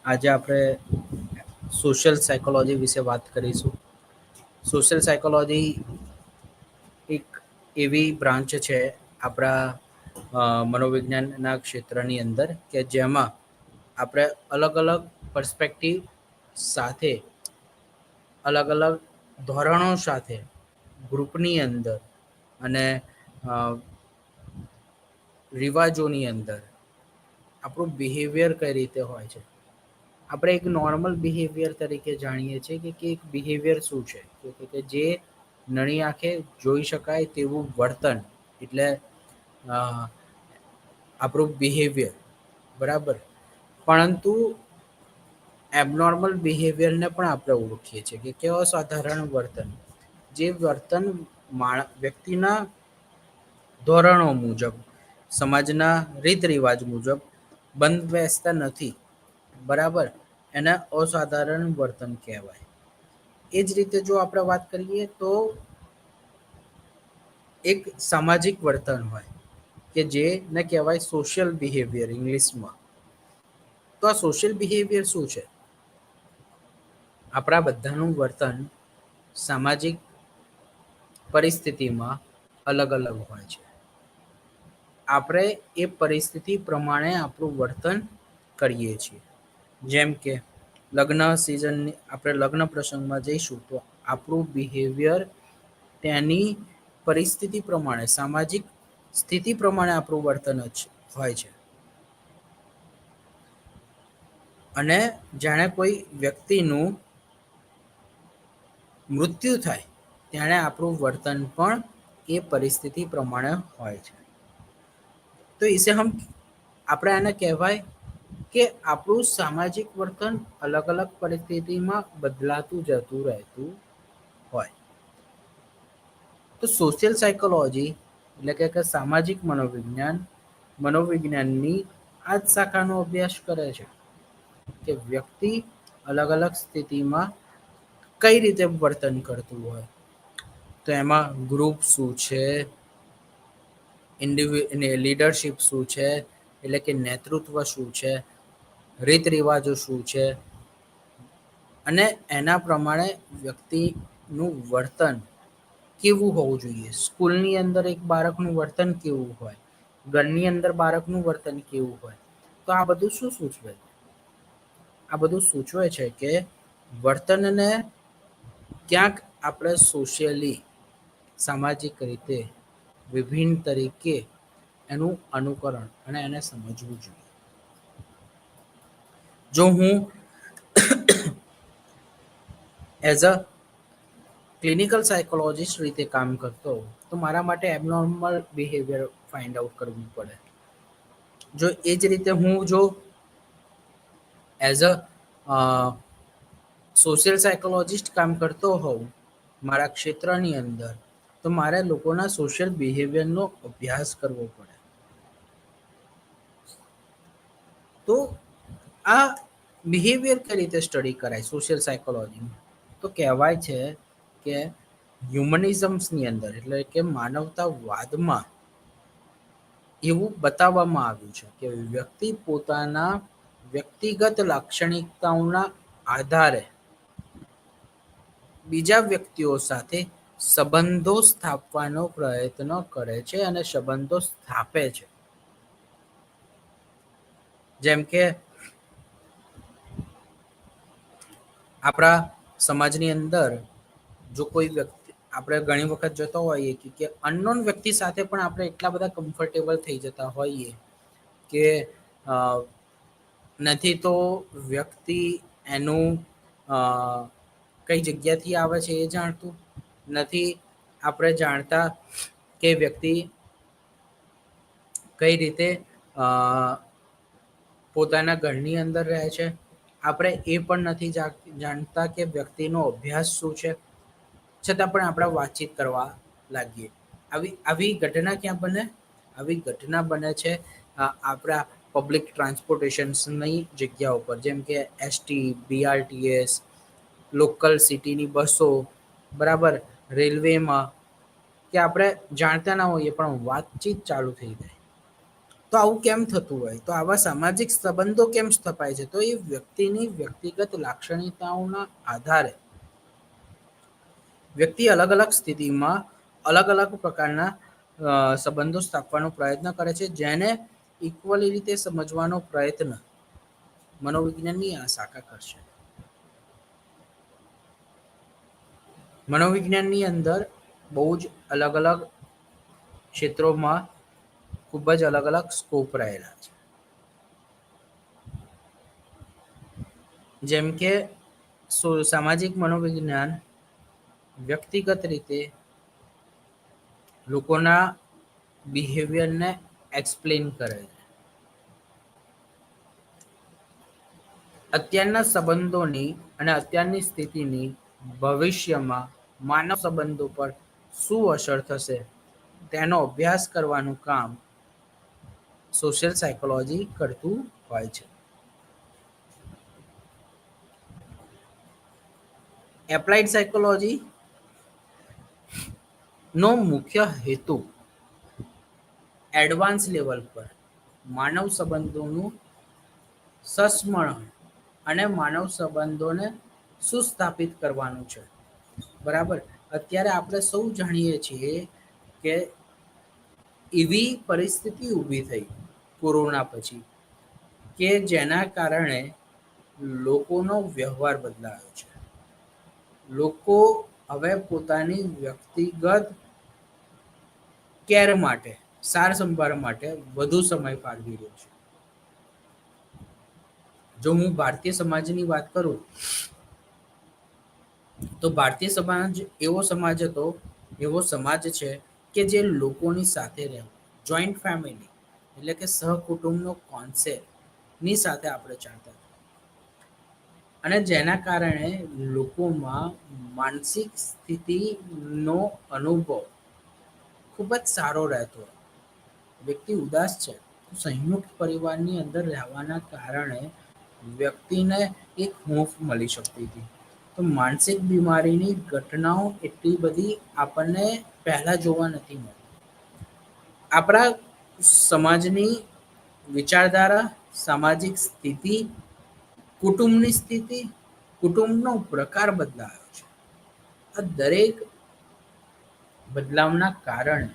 આજે આપણે social psychology વિશે વાત કરીશું. સોશિયલ સાયકોલોજી એક એવી બ્રાન્ચ છે આપણા મનોવિજ્ઞાનના ક્ષેત્રની અંદર કે જેમાં આપણે અલગ અલગ પર્સપેક્ટિવ સાથે અલગ અલગ ધોરણો સાથે ગ્રુપની અંદર અને અ, રિવાજોની અંદર આપણું બિહેવિયર કઈ રીતે હોય છે. આપણે એક નોર્મલ બિહેવિયર તરીકે જાણીએ છીએ કે એક બિહેવિયર શું છે કે જે નળી આંખે જોઈ શકાય તેવું વર્તન એટલે અ, આપણું બિહેવિયર બરાબર. પરંતુ એબનોર્મલ બિહેવિયરને પણ આપણે ઓળખીએ છીએ કે કેવા સાધારણ વર્તન જે વર્તન વ્યક્તિના ધોરણો મુજબ સમાજના રીત રિવાજ મુજબ બંધ બેસતા નથી બરાબર. એને અસાધારણ વર્તન કહેવાય. એ જ રીતે જો આપણે વાત કરીએ તો એક સામાજિક વર્તન હોય કે જેને કહેવાય સોશિયલ બિહેવિયર ઇંગ્લિશમાં. તો આ સોશિયલ બિહેવિયર શું છે? આપણા બધાનું વર્તન સામાજિક પરિસ્થિતિમાં અલગ અલગ હોય છે. આપણે એ પરિસ્થિતિ પ્રમાણે આપણું વર્તન કરીએ છીએ. જેમ કે લગ્ન સિઝનની આપણે લગ્ન પ્રસંગમાં જઈશું તો આપણું બિહેવિયર તેની પરિસ્થિતિ પ્રમાણે સામાજિક સ્થિતિ પ્રમાણે આપણું વર્તન જ હોય છે. અને જાણે કોઈ વ્યક્તિનું મૃત્યુ થાય ત્યારે આપણું વર્તન પણ એ પરિસ્થિતિ પ્રમાણે હોય છે. તો ઇસે હમ આપણે આને કહેવાય કે આપણું સામાજિક વર્તન અલગ અલગ પરિસ્થિતિમાં બદલાતું જતું રહેતું હોય. તો સોશિયલ સાયકોલોજી એટલે કે સામાજિક મનોવિજ્ઞાનની આ જ શાખાનો અભ્યાસ કરે છે કે વ્યક્તિ અલગ અલગ સ્થિતિમાં કઈ રીતે વર્તન કરતું હોય. તો એમાં ગ્રુપ શું છે, લીડરશિપ શું છે એટલે કે નેતૃત્વ શું છે, રીત રિવાજો શું છે અને એના પ્રમાણે વ્યક્તિનું વર્તન કેવું હોવું જોઈએ. સ્કૂલની અંદર એક બાળકનું વર્તન કેવું હોય, ઘરની અંદર બાળકનું વર્તન કેવું હોય. તો આ બધું શું સૂચવે? આ બધું સૂચવે છે કે વર્તનને ક્યાંક આપણે સોશિયલી સામાજિક રીતે વિભિન્ન તરીકે એનું અનુકરણ અને એને સમજવું જોઈએ. જો હું એઝ અ ક્લિનિકલ સાયકોલોજીિસ્ટ રીતે કામ કરતો તો મારા માટે એબનોર્મલ બિહેવિયર ફાઇન્ડ આઉટ કરવું પડે. જો એ જ રીતે હું જો એઝ અ સોશિયલ સાયકોલોજીિસ્ટ કામ કરતો હોઉં મારા ક્ષેત્રની અંદર તો મારે લોકોના સોશિયલ બિહેવિયરનો અભ્યાસ કરવો પડે. તો આ બિહેવિયર કઈ રીતે સ્ટડી કરાય સોશિયલ સાયકોલોજીમાં? તો કહેવાય છે કે હ્યુમનિઝમ્સની અંદર એટલે કે માનવતાવાદમાં એવું બતાવવામાં આવ્યું છે કે વ્યક્તિ પોતાના વ્યક્તિગત લાક્ષણિકતાઓના આધારે બીજા વ્યક્તિઓ સાથે સંબંધો સ્થાપવાનો પ્રયત્ન કરે છે અને સંબંધો સ્થાપે છે. જેમ કે આપણા સમાજની અંદર જો કોઈ વ્યક્તિ આપણે ઘણી વખત જોતા હોઈએ કે અનનોન વ્યક્તિ સાથે પણ આપણે એટલા બધા કમ્ફર્ટેબલ થઈ જતા હોઈએ કે નથી તો વ્યક્તિ એનું કઈ જગ્યાથી આવે છે એ જાણતું નથી. આપણે જાણતા કે વ્યક્તિ કઈ રીતે પોતાના ઘરની અંદર રહે છે. આપણે એ પણ નથી જાણતા કે વ્યક્તિનો અભ્યાસ શું છે. છતાં પણ આપણે વાતચીત કરવા લાગીએ. આવી ઘટના ક્યાં બને? આવી ઘટના બને છે આપણા પબ્લિક ટ્રાન્સપોર્ટેશનની જગ્યા ઉપર જેમ કે એસટી, બીઆરટીએસ, લોકલ સિટીની બસો બરાબર, રેલવેમાં કે આપણે જાણતા ના હોઈએ પણ વાતચીત ચાલુ થઈ જાય. તો આવું કેમ થતું હોય? તો આવા સામાજિક સંબંધો કેમ સ્થપાય છે? તો એ વ્યક્તિની વ્યક્તિગત લાક્ષણિકતાઓના આધારે વ્યક્તિ અલગ અલગ સ્થિતિમાં અલગ અલગ પ્રકારના સંબંધો સ્થાપવાનો પ્રયત્ન કરે છે, જેને ઇક્વલી રીતે સમજવાનો પ્રયત્ન મનોવિજ્ઞાનની આ શાખા કરશે. મનોવિજ્ઞાનની અંદર બહુ જ અલગ અલગ ક્ષેત્રોમાં ખૂબ જ અલગ અલગ સ્કોપ રહેલા છે. જેમ કે સામાજિક મનોવિજ્ઞાન વ્યક્તિગત રીતે લોકોના બિહેવિયરને એક્સપ્લેન કરે છે. અત્યારના સંબંધોની અને અત્યારની સ્થિતિની ભવિષ્યમાં માનવ સંબંધો પર શું અસર થશે તેનો અભ્યાસ કરવાનું કામ સોશિયલ સાયકોલોજી કરતું હોય છે. એપ્લાઇડ સાયકોલોજી નો મુખ્ય હેતુ એડવાન્સ લેવલ પર માનવ સંબંધોનું સસ્મરણ અને માનવ સંબંધોને સુસ્થાપિત કરવાનું છે. બરાબર. અત્યારે આપણે સૌ જાણીએ છીએ કે એવી પરિસ્થિતિ ઊભી થઈ કોરોના પછી કે જેના કારણે લોકોનો વ્યવહાર બદલાયો છે. લોકો હવે પોતાની વ્યક્તિગત કેર માટે, સાર સંભાળ માટે વધુ સમય ફાળવી રહ્યો છે. જો હું ભારતીય સમાજની વાત કરું તો ભારતીય સમાજ એવો સમાજ છે કે જે લોકોની સાથે રહે, જોઈન્ટ ફેમિલી એટલે કે સહકુટુંબનો કોન્સેપ્ટ ની સાથે આપણે ચાલતા અને જેના કારણે લોકોમાં માનસિક સ્થિતિનો અનુભવ ખૂબ જ સારો રહેતો. વ્યક્તિ ઉદાસ છે તો સંયુક્ત પરિવારની અંદર રહેવાના કારણે વ્યક્તિને એક હૂંફ મળી શકતી હતી. તો માનસિક બીમારીની ઘટનાઓ એટલી બધી આપણને પહેલા જોવા નથી મળતી. આપણા સમાજની વિચારધારા, સામાજિક સ્થિતિ, કુટુંબની સ્થિતિ, કુટુંબનો પ્રકાર બદલાયો છે. આ દરેક બદલાવના કારણે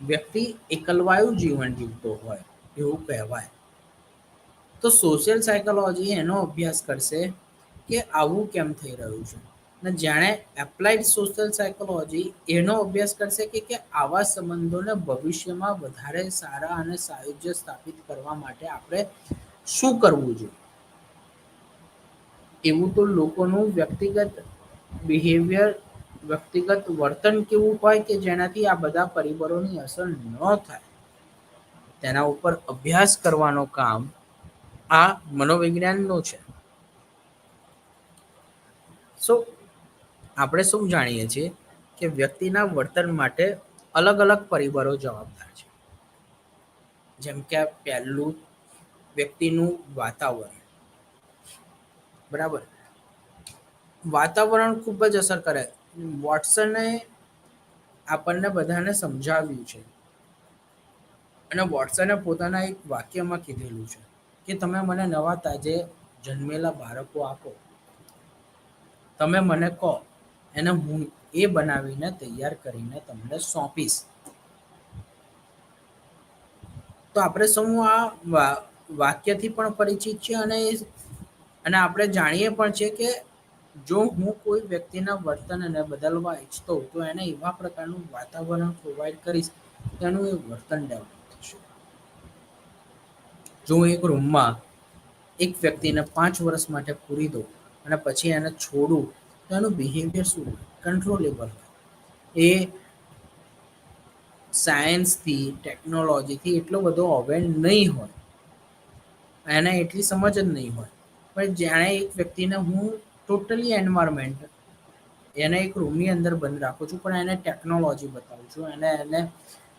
વ્યક્તિ એકલવાયુ જીવન જીવતો હોય એવું કહેવાય. તો સોશિયલ સાયકોલોજી એનો અભ્યાસ કરશે કે આવું કેમ થઈ રહ્યું છે. અને જાણે એપ્લાઇડ સોશિયલ સાયકોલોજી એનો અભ્યાસ કરશે કે આવા સંબંધોને ભવિષ્યમાં વધારે સારા અને સાયુજ્ય સ્થાપિત કરવા માટે આપણે શું કરવું જોઈએ. એવું તો લોકોનું વ્યક્તિગત બિહેવિયર, વ્યક્તિગત વર્તન કેવું હોય કે જેનાથી આ બધા પરિબળોની અસર ન થાય તેના ઉપર અભ્યાસ કરવાનો કામ આ મનોવિજ્ઞાનનું છે. આપણે શું જાણીએ છીએ કે વ્યક્તિના વર્તન માટે અલગ અલગ પરિબળો જવાબદાર છે. જેમ કે પહેલું વ્યક્તિનું વાતાવરણ. બરાબર. વાતાવરણ ખૂબ જ અસર કરે. વોટસને આપણને બધાને સમજાવ્યું છે અને વોટસને પોતાના એક વાક્યમાં કીધેલું છે કે તમે મને નવા તાજે જન્મેલા બાળકો આપો, તમે મને કહો, એને હું એ બનાવીને તૈયાર કરીને તમને સોંપીશ. તો આપણે સૌ આ વાક્યથી પણ પરિચિત છે અને આપણે જાણીએ પણ છે કે જો હું કોઈ વ્યક્તિના વર્તનને બદલવા ઈચ્છતો તો એને એવા પ્રકારનું વાતાવરણ પ્રોવાઈડ કરીશ તેનું એ વર્તન ડેવલપ થશે. જો એક રૂમમાં એક વ્યક્તિને 5 વર્ષ માટે પૂરી દો અને પછી એને છોડું તો એનું બિહેવિયર શું કંટ્રોલેબલ હોય. એ સાયન્સથી, ટેકનોલોજીથી એટલો બધો અવેર નહીં હોય, એને એટલી સમજ જ નહીં હોય. પણ જાણે એક વ્યક્તિને હું ટોટલી એન્વાયરમેન્ટ એને એક રૂમની અંદર બંધ રાખું છું પણ એને ટેકનોલોજી બતાવું છું,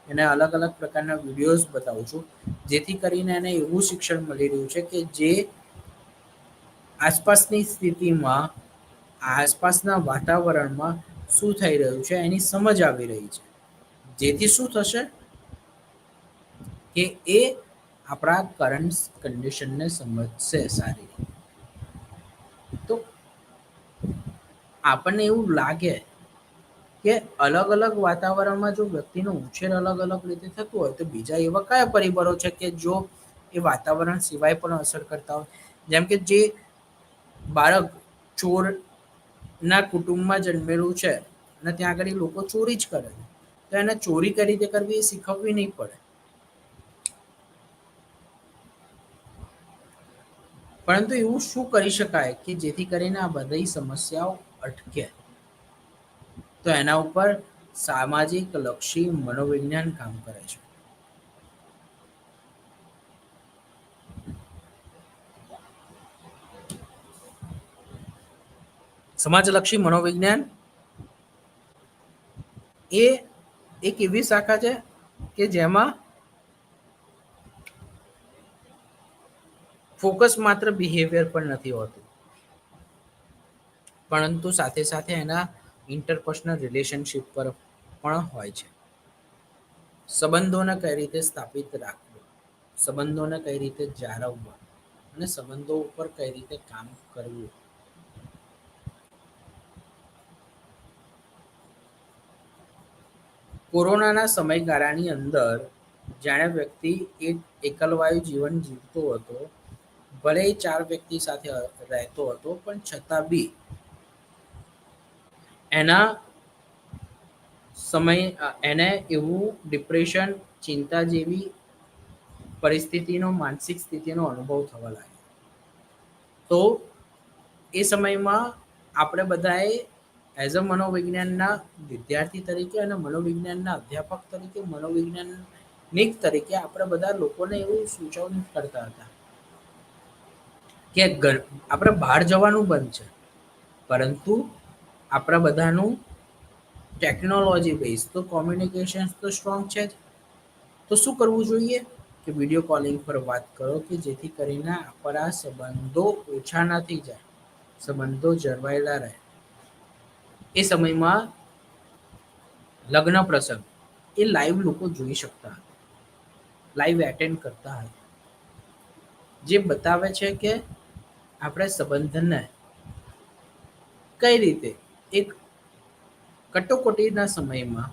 એને અલગ અલગ પ્રકારના વિડીયોઝ બતાવું છું જેથી કરીને એને એવું શિક્ષણ મળી રહ્યું છે કે જે આસપાસની સ્થિતિમાં, આસપાસના વાતાવરણમાં શું થઈ રહ્યું છે એની સમજ આવી રહી છે. જેથી શું થશે કે એ આપણા કરંટ કન્ડિશનને સમજશે સારી રીતે. તો આપણને એવું લાગે કે અલગ અલગ વાતાવરણમાં જો વ્યક્તિનો ઉછેર અલગ અલગ રીતે થતું હોય તો બીજા એવા કયા પરિબળો છે કે જો એ વાતાવરણ સિવાય પણ અસર કરતા હોય. જેમ કે જે બાળક ચોર ના કુટુંબમાં જન્મેલું છે અને ત્યાં આગળ લોકો ચોરી જ કરે છે, તો એને ચોરી કઈ રીતે કરવી એ શીખવવી નહીં પડે. પરંતુ એવું શું કરી શકાય કે જેથી કરીને આ બધી સમસ્યાઓ અટકે? તો એના ઉપર સામાજિક લક્ષી મનોવિજ્ઞાન કામ કરે છે. સમાજલક્ષી મનોવિજ્ઞાન એ એક એવી શાખા છે કે જેમાં ફોકસ માત્ર બિહેવિયર પર નથી હોતું, પરંતુ સાથે સાથે એના ઇન્ટરપર્સનલ રિલેશનશિપ પર પણ હોય છે. સંબંધોને કઈ રીતે સ્થાપિત રાખવું, સંબંધોને કઈ રીતે જાળવવા અને સંબંધો ઉપર કઈ રીતે કામ કરવું. કોરોનાના સમયગાળાની અંદર જાણે વ્યક્તિ એક એકલવાયુ જીવન જીવતો હતો, ભલે એ 4 વ્યક્તિ સાથે રહેતો હતો પણ છતાં બી એના સમય એને એવું ડિપ્રેશન, ચિંતા જેવી પરિસ્થિતિનો માનસિક સ્થિતિનો અનુભવ થવા લાગ્યો. તો એ સમયમાં આપણે બધાએ એઝ અ મનોવિજ્ઞાનના વિદ્યાર્થી તરીકે અને મનોવિજ્ઞાનના અધ્યાપક તરીકે, મનોવિજ્ઞાનિક તરીકે આપણે બધા લોકોને એવું સૂચન કરતા હતા કે આપણે બહાર જવાનું બંધ છે, પરંતુ આપણા બધાનું ટેકનોલોજી બેઝ તો કોમ્યુનિકેશન તો સ્ટ્રોંગ છે જ. તો શું કરવું જોઈએ કે વિડીયો કોલિંગ પર વાત કરો કે જેથી કરીને આપણા સંબંધો ઓછા ના થઈ જાય, સંબંધો જળવાયેલા રહે. એ સમયમાં લગ્ન પ્રસંગ એ લાઈવ લોકો જોઈ શકતા હતા, લાઈવ એટેન્ડ કરતા હતા, જે બતાવે છે કે આપણે સંબંધને કઈ રીતે એક કટોકટીના સમયમાં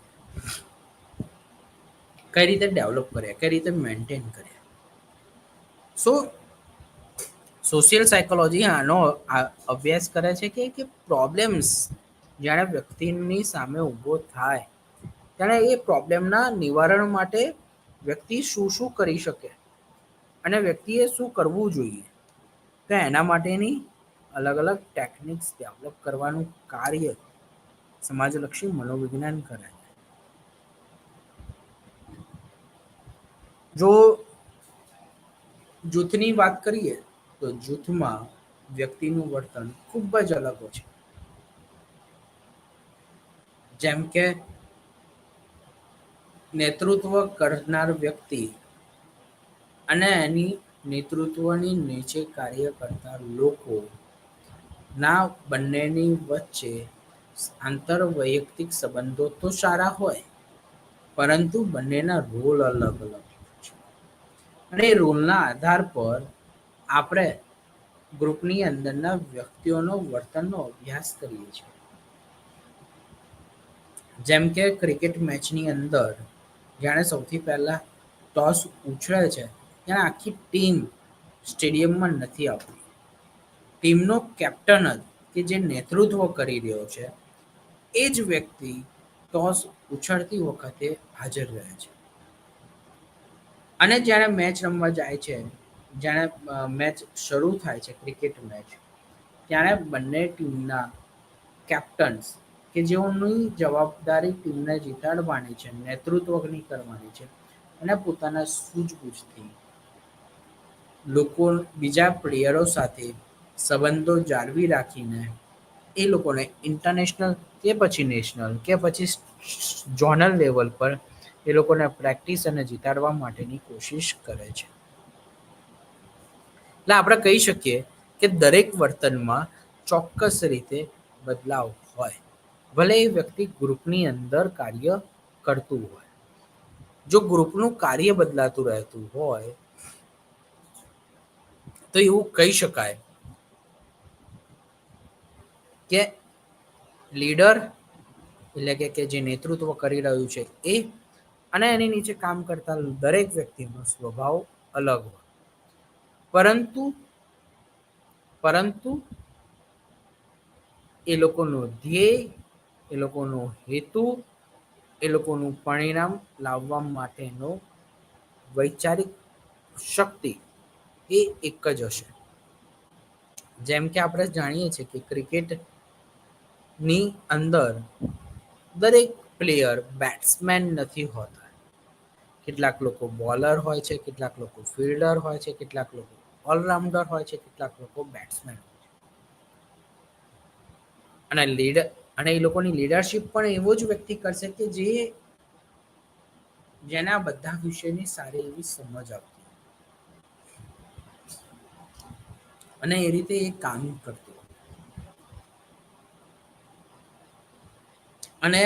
કઈ રીતે ડેવલપ કર્યા, કઈ રીતે મેન્ટેન કર્યા. સો સોશિયલ સાયકોલોજી આનો અભ્યાસ કરે છે કે પ્રોબ્લેમ્સ જ્યારે વ્યક્તિની સામે ઊભો થાય ત્યારે એ પ્રોબ્લેમના નિવારણ માટે વ્યક્તિ શું શું કરી શકે અને વ્યક્તિએ શું કરવું જોઈએ. તો એના માટેની અલગ અલગ ટેકનિક્સ ડેવલપ કરવાનું કાર્ય સમાજલક્ષી મનોવિજ્ઞાન કરે છે. જો જૂથની વાત કરીએ તો જૂથમાં વ્યક્તિનું વર્તન ખૂબ જ અલગ હોય છે. જેમ કે નેતૃત્વ કરનાર વ્યક્તિ અને એની નેતૃત્વની નીચે કાર્ય કરતા લોકો ના બંનેની વચ્ચે આંતર વૈયક્તિક સંબંધો તો સારા હોય, પરંતુ બંનેના રોલ અલગ અલગ છે. અને એ રોલના આધાર પર આપણે ગ્રુપની અંદરના વ્યક્તિઓનો વર્તનનો અભ્યાસ કરીએ છીએ. જેમ કે ક્રિકેટ મેચની અંદર જાણે સૌથી પહેલા ટોસ ઉછળે છે ત્યારે આખી ટીમ સ્ટેડિયમમાં નથી આવતી. ટીમનો કેપ્ટન જ કે જે નેતૃત્વ કરી રહ્યો છે એ જ વ્યક્તિ ટોસ ઉછળતી વખતે હાજર રહે છે. અને જ્યારે મેચ રમવા જાય છે, જ્યારે મેચ શરૂ થાય છે ક્રિકેટ મેચ, ત્યારે બંને ટીમના કેપ્ટન્સ કે જેઓની જવાબદારી ટીમને જીતાડવાની છે, નેતૃત્વની કરવાની છે અને પોતાના સૂઝબૂછથી લોકો બીજા પ્લેયરો સાથે સંબંધો જાળવી રાખીને એ લોકોને ઇન્ટરનેશનલ કે પછી નેશનલ કે પછી ઝોનલ લેવલ પર એ લોકોને પ્રેક્ટિસ અને જીતાડવા માટેની કોશિશ કરે છે. એટલે આપણે કહી શકીએ કે દરેક વર્તનમાં ચોક્કસ રીતે બદલાવ હોય, ભલે એ વ્યક્તિ ગ્રુપની અંદર કાર્ય કરતું હોય. જો ગ્રુપનું કાર્ય બદલાતું રહેતું હોય તો એવું કહી શકાય કે લીડર એટલે કે જે નેતૃત્વ કરી રહ્યું છે એ અને એની નીચે કામ કરતા દરેક વ્યક્તિનો સ્વભાવ અલગ હોય, પરંતુ પરંતુ એ લોકોનો ધ્યેય, એ લોકોનો હેતુ, એ લોકોનું પરિણામ લાવવા માટેનો વૈચારિક શક્તિ એ એક જ હશે. જેમ કે આપણે જાણીએ છીએ કે ક્રિકેટની અંદર દરેક પ્લેયર બેટ્સમેન નથી હોતા. કેટલાક લોકો બોલર હોય છે, કેટલાક લોકો ફિલ્ડર હોય છે, કેટલાક લોકો ઓલરાઉન્ડર હોય છે, કેટલાક લોકો બેટ્સમેન હોય છે. અને લીડર અને એ લોકોની લીડરશિપ પણ એવો જ વ્યક્તિ કરશે કે જેના બધા વિષયની સારી એવી સમજ આવતી અને એ રીતે એ કામ કરતું. અને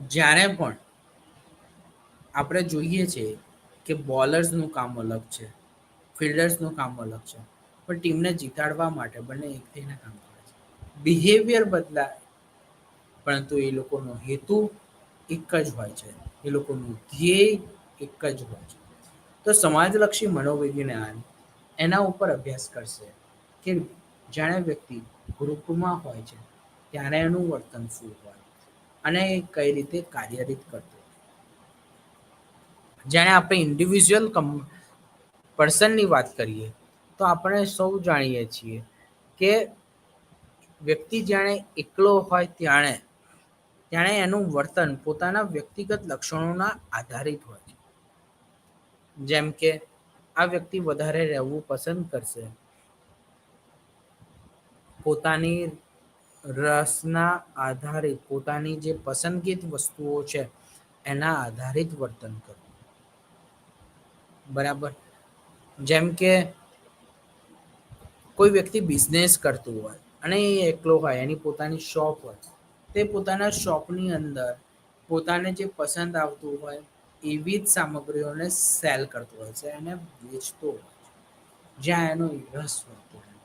જ્યારે પણ આપણે જોઈએ છીએ કે બોલર્સનું કામ અલગ છે, ફિલ્ડર્સનું કામ અલગ છે, પણ ટીમને જીતાડવા માટે બંને એક થઈને કામ કરે છે. બિહેવિયર બદલાય પરંતુ એ લોકોનો હેતુ એક જ હોય છે, એ લોકોનું ધ્યેય એક જ હોય છે. તો સમાજલક્ષી મનોવિજ્ઞાન એના ઉપર અભ્યાસ કરશે કે જાણે વ્યક્તિ ગ્રુપમાં હોય છે ત્યારે એનું વર્તન શું હોય અને એ કઈ રીતે કાર્યરત કરતું. જાણે આપણે ઇન્ડિવિજ્યુઅલ પર્સનની વાત કરીએ તો આપણે સૌ જાણીએ છીએ કે વ્યક્તિ જાણે એકલો હોય ત્યારે એનું વર્તન પોતાના વ્યક્તિગત લક્ષણોના આધારિત હોય છે. જેમ કે આ વ્યક્તિ વધારે રહેવું પસંદ કરશે, પોતાની રસના આધારિત પોતાની જે પસંદગીત વસ્તુઓ છે એના આધારિત વર્તન કરવું. બરાબર. જેમ કે કોઈ વ્યક્તિ બિઝનેસ કરતું હોય અને એ એકલો હોય, એની પોતાની શોપ હોય, તે પોતાના શોપની અંદર પોતાને જે પસંદ આવતું હોય એવી જ સામગ્રીઓને સેલ કરતો હોય છે, એને વેચતો હોય છે જ્યાં એનો રસ હોતો હોય.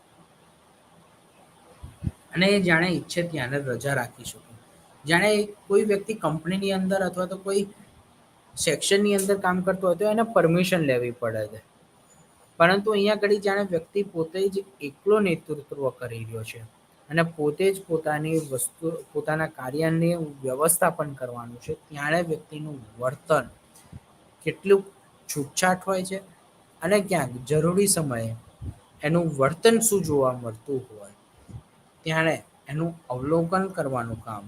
અને જાણે ઈચ્છે ત્યાંને રજા રાખી શકે. જાણે કોઈ વ્યક્તિ કંપનીની અંદર અથવા તો કોઈ સેક્શનની અંદર કામ કરતો હોય તો એને પરમિશન લેવી પડે છે. પરંતુ અહીંયા ઘડી જાણે વ્યક્તિ પોતે જ એકલો નેતૃત્વ કરી રહ્યો છે અને પોતે જ પોતાની વસ્તુ પોતાના કાર્યની વ્યવસ્થાપન કરવાનું છે, ત્યારે વ્યક્તિનું વર્તન કેટલું છૂટછાટ હોય છે અને ક્યાંક જરૂરી સમયે એનું વર્તન શું જોવા મળતું હોય ત્યારે એનું અવલોકન કરવાનું કામ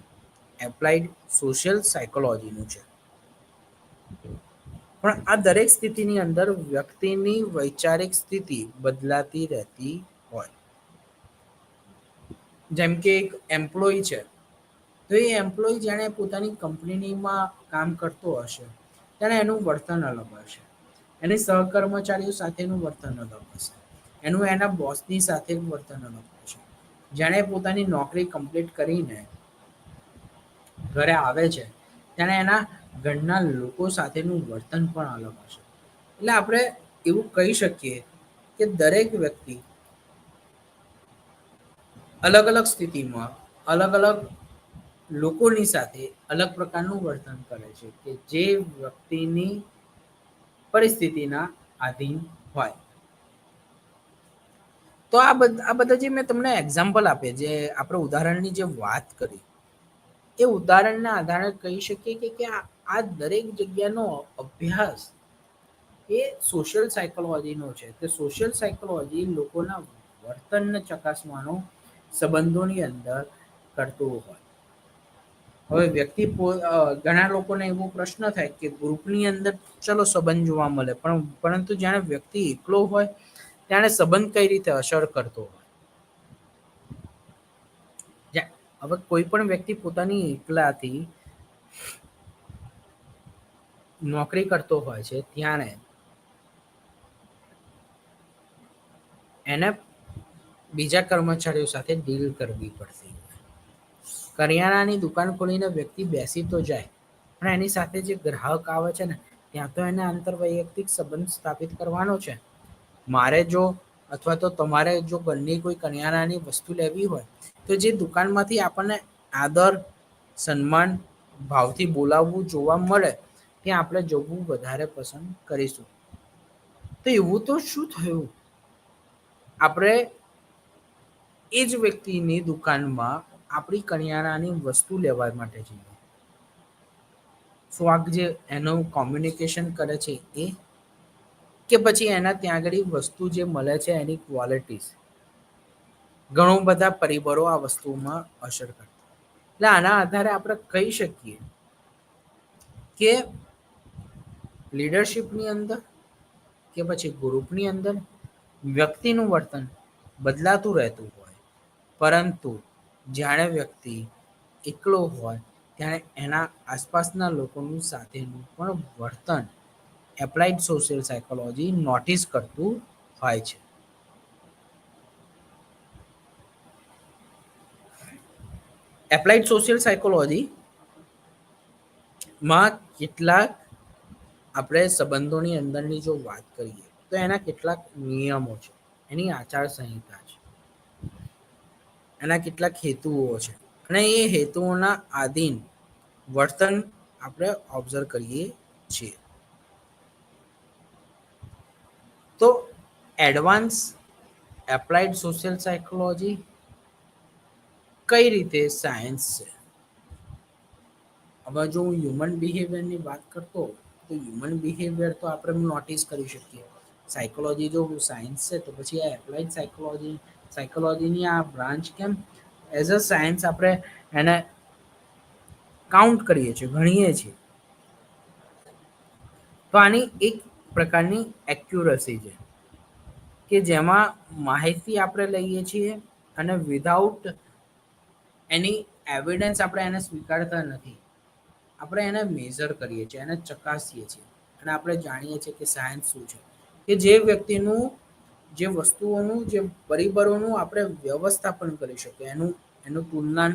એપ્લાઈડ સોશિયલ સાયકોલોજીનું છે. પણ આ દરેક સ્થિતિની અંદર વ્યક્તિની વૈચારિક સ્થિતિ બદલાતી રહેતી હોય. જેમ કે એક એમ્પ્લોય છે તો એ એમ્પ્લોય જેને પોતાની કંપનીમાં કામ કરતો હશે ત્યારે એનું વર્તન અલગ હશે, એની સહકર્મચારીઓ સાથેનું વર્તન અલગ હશે, એનું એના બોસની સાથે વર્તન અલગ હશે. જેણે પોતાની નોકરી કમ્પ્લીટ કરીને ઘરે આવે છે ત્યારે એના ઘરના લોકો સાથેનું વર્તન પણ અલગ હશે. એટલે આપણે એવું કહી શકીએ કે દરેક વ્યક્તિ અલગ અલગ સ્થિતિમાં અલગ અલગ લોકોની સાથે અલગ પ્રકારનું વર્તન કરે છે કે જે વ્યક્તિની પરિસ્થિતિના આધીન હોય. તો આ બધા જે મેં તમને એક્ઝામ્પલ આપે જે આપણે ઉદાહરણની જે વાત કરી એ ઉદાહરણના આધારે કહી શકીએ કે આ દરેક જગ્યાનો અભ્યાસ એ સોશિયલ સાયકોલોજીનો છે. તે સોશિયલ સાયકોલોજી લોકોના વર્તનને ચકાસવાનો સંબંધોની અંદર કરતું હોય. હવે વ્યક્તિ ઘણા લોકોને એવો પ્રશ્ન થાય કે ગ્રુપની અંદર ચલો સંબંધ જોવા મળે પણ પરંતુ જાણે વ્યક્તિ એકલો હોય ત્યારે સંબંધ કઈ રીતે અસર કરતો હોય. હવે કોઈ પણ વ્યક્તિ પોતાની એકલાથી નોકરી કરતો હોય છે ત્યારે એને બીજા કર્મચારીઓ સાથે ડીલ કરવી પડતી. કરિયાણાની દુકાન ખોલીને વ્યક્તિ બેસી તો જાય અને એની સાથે જે ગ્રાહક આવે છે ને, ત્યાં તો એને આંતરવૈયક્તિક સંબંધ સ્થાપિત કરવાનો છે. મારે જો અથવા તો તમારે જો ઘરની કોઈ કરિયાણાની વસ્તુ લેવી હોય, તો જે દુકાનમાંથી આપણને આદર, સન્માન, ભાવથી બોલાવવું જોવા મળે, ત્યાં આપણે જવું વધારે પસંદ કરીશું. તો એવું તો શું થયું, આપણે એ જ વ્યક્તિની દુકાનમાં આપણી કરિયાણાની વસ્તુ લેવા માટે જઈએ. શું આ જે એનું કોમ્યુનિકેશન કરે છે એ, કે પછી એના ત્યાં આગળ વસ્તુ જે મળે છે એની ક્વોલિટી. ઘણું બધા પરિબળો આ વસ્તુમાં અસર કરતા. એટલે આના આધારે આપણે કહી શકીએ કે લીડરશિપની અંદર કે પછી ગ્રુપની અંદર વ્યક્તિનું વર્તન બદલાતું રહેતું હોય, પરંતુ જ્યારે વ્યક્તિ એકલો હોય ત્યારે એના આસપાસના લોકોનું સાથેનું પણ વર્તન એપ્લાઇડ સોશિયલ સાયકોલોજી નોટિસ કરતું હોય છે. એપ્લાઇડ સોશિયલ સાયકોલોજી માં કેટલાક આપણે સંબંધોની અંદરની જો વાત કરીએ તો એના કેટલાક નિયમો છે, એની આચાર સંહિતા છે, એના કેટલાક હેતુઓ છે, અને એ હેતુઓના આધીન વર્તન આપણે ઓબ્ઝર્વ કરીએ છીએ. તો એડવાન્સ એપ્લાઇડ સોશિયલ સાયકોલોજી કઈ રીતે સાયન્સ છે. હવે જો હું હ્યુમન બિહેવિયરની વાત કરતો તો હ્યુમન બિહેવિયર તો આપણે નોટિસ કરી શકીએ. સાયકોલોજી જો સાયન્સ છે તો પછી આ એપ્લાઇડ સાયકોલોજીની આ બ્રાન્ચ કેમ એઝ અ સાયન્સ આપણે એને કાઉન્ટ કરીએ છીએ, ગણીએ છીએ. તો આની એક પ્રકારની એક્યુરસી છે કે જેમાં માહિતી આપણે લઈએ છીએ અને વિધાઉટ એની એવિડન્સ આપણે એને સ્વીકારતા નથી. આપણે એને મેઝર કરીએ છીએ, એને ચકાસીએ છીએ, અને આપણે જાણીએ છીએ કે સાયન્સ શું છે, કે જે વ્યક્તિનું જે વસ્તુઓનું જે પરિબળોનું આપણે વ્યવસ્થાપન કરી શકીએ, એનું તુલના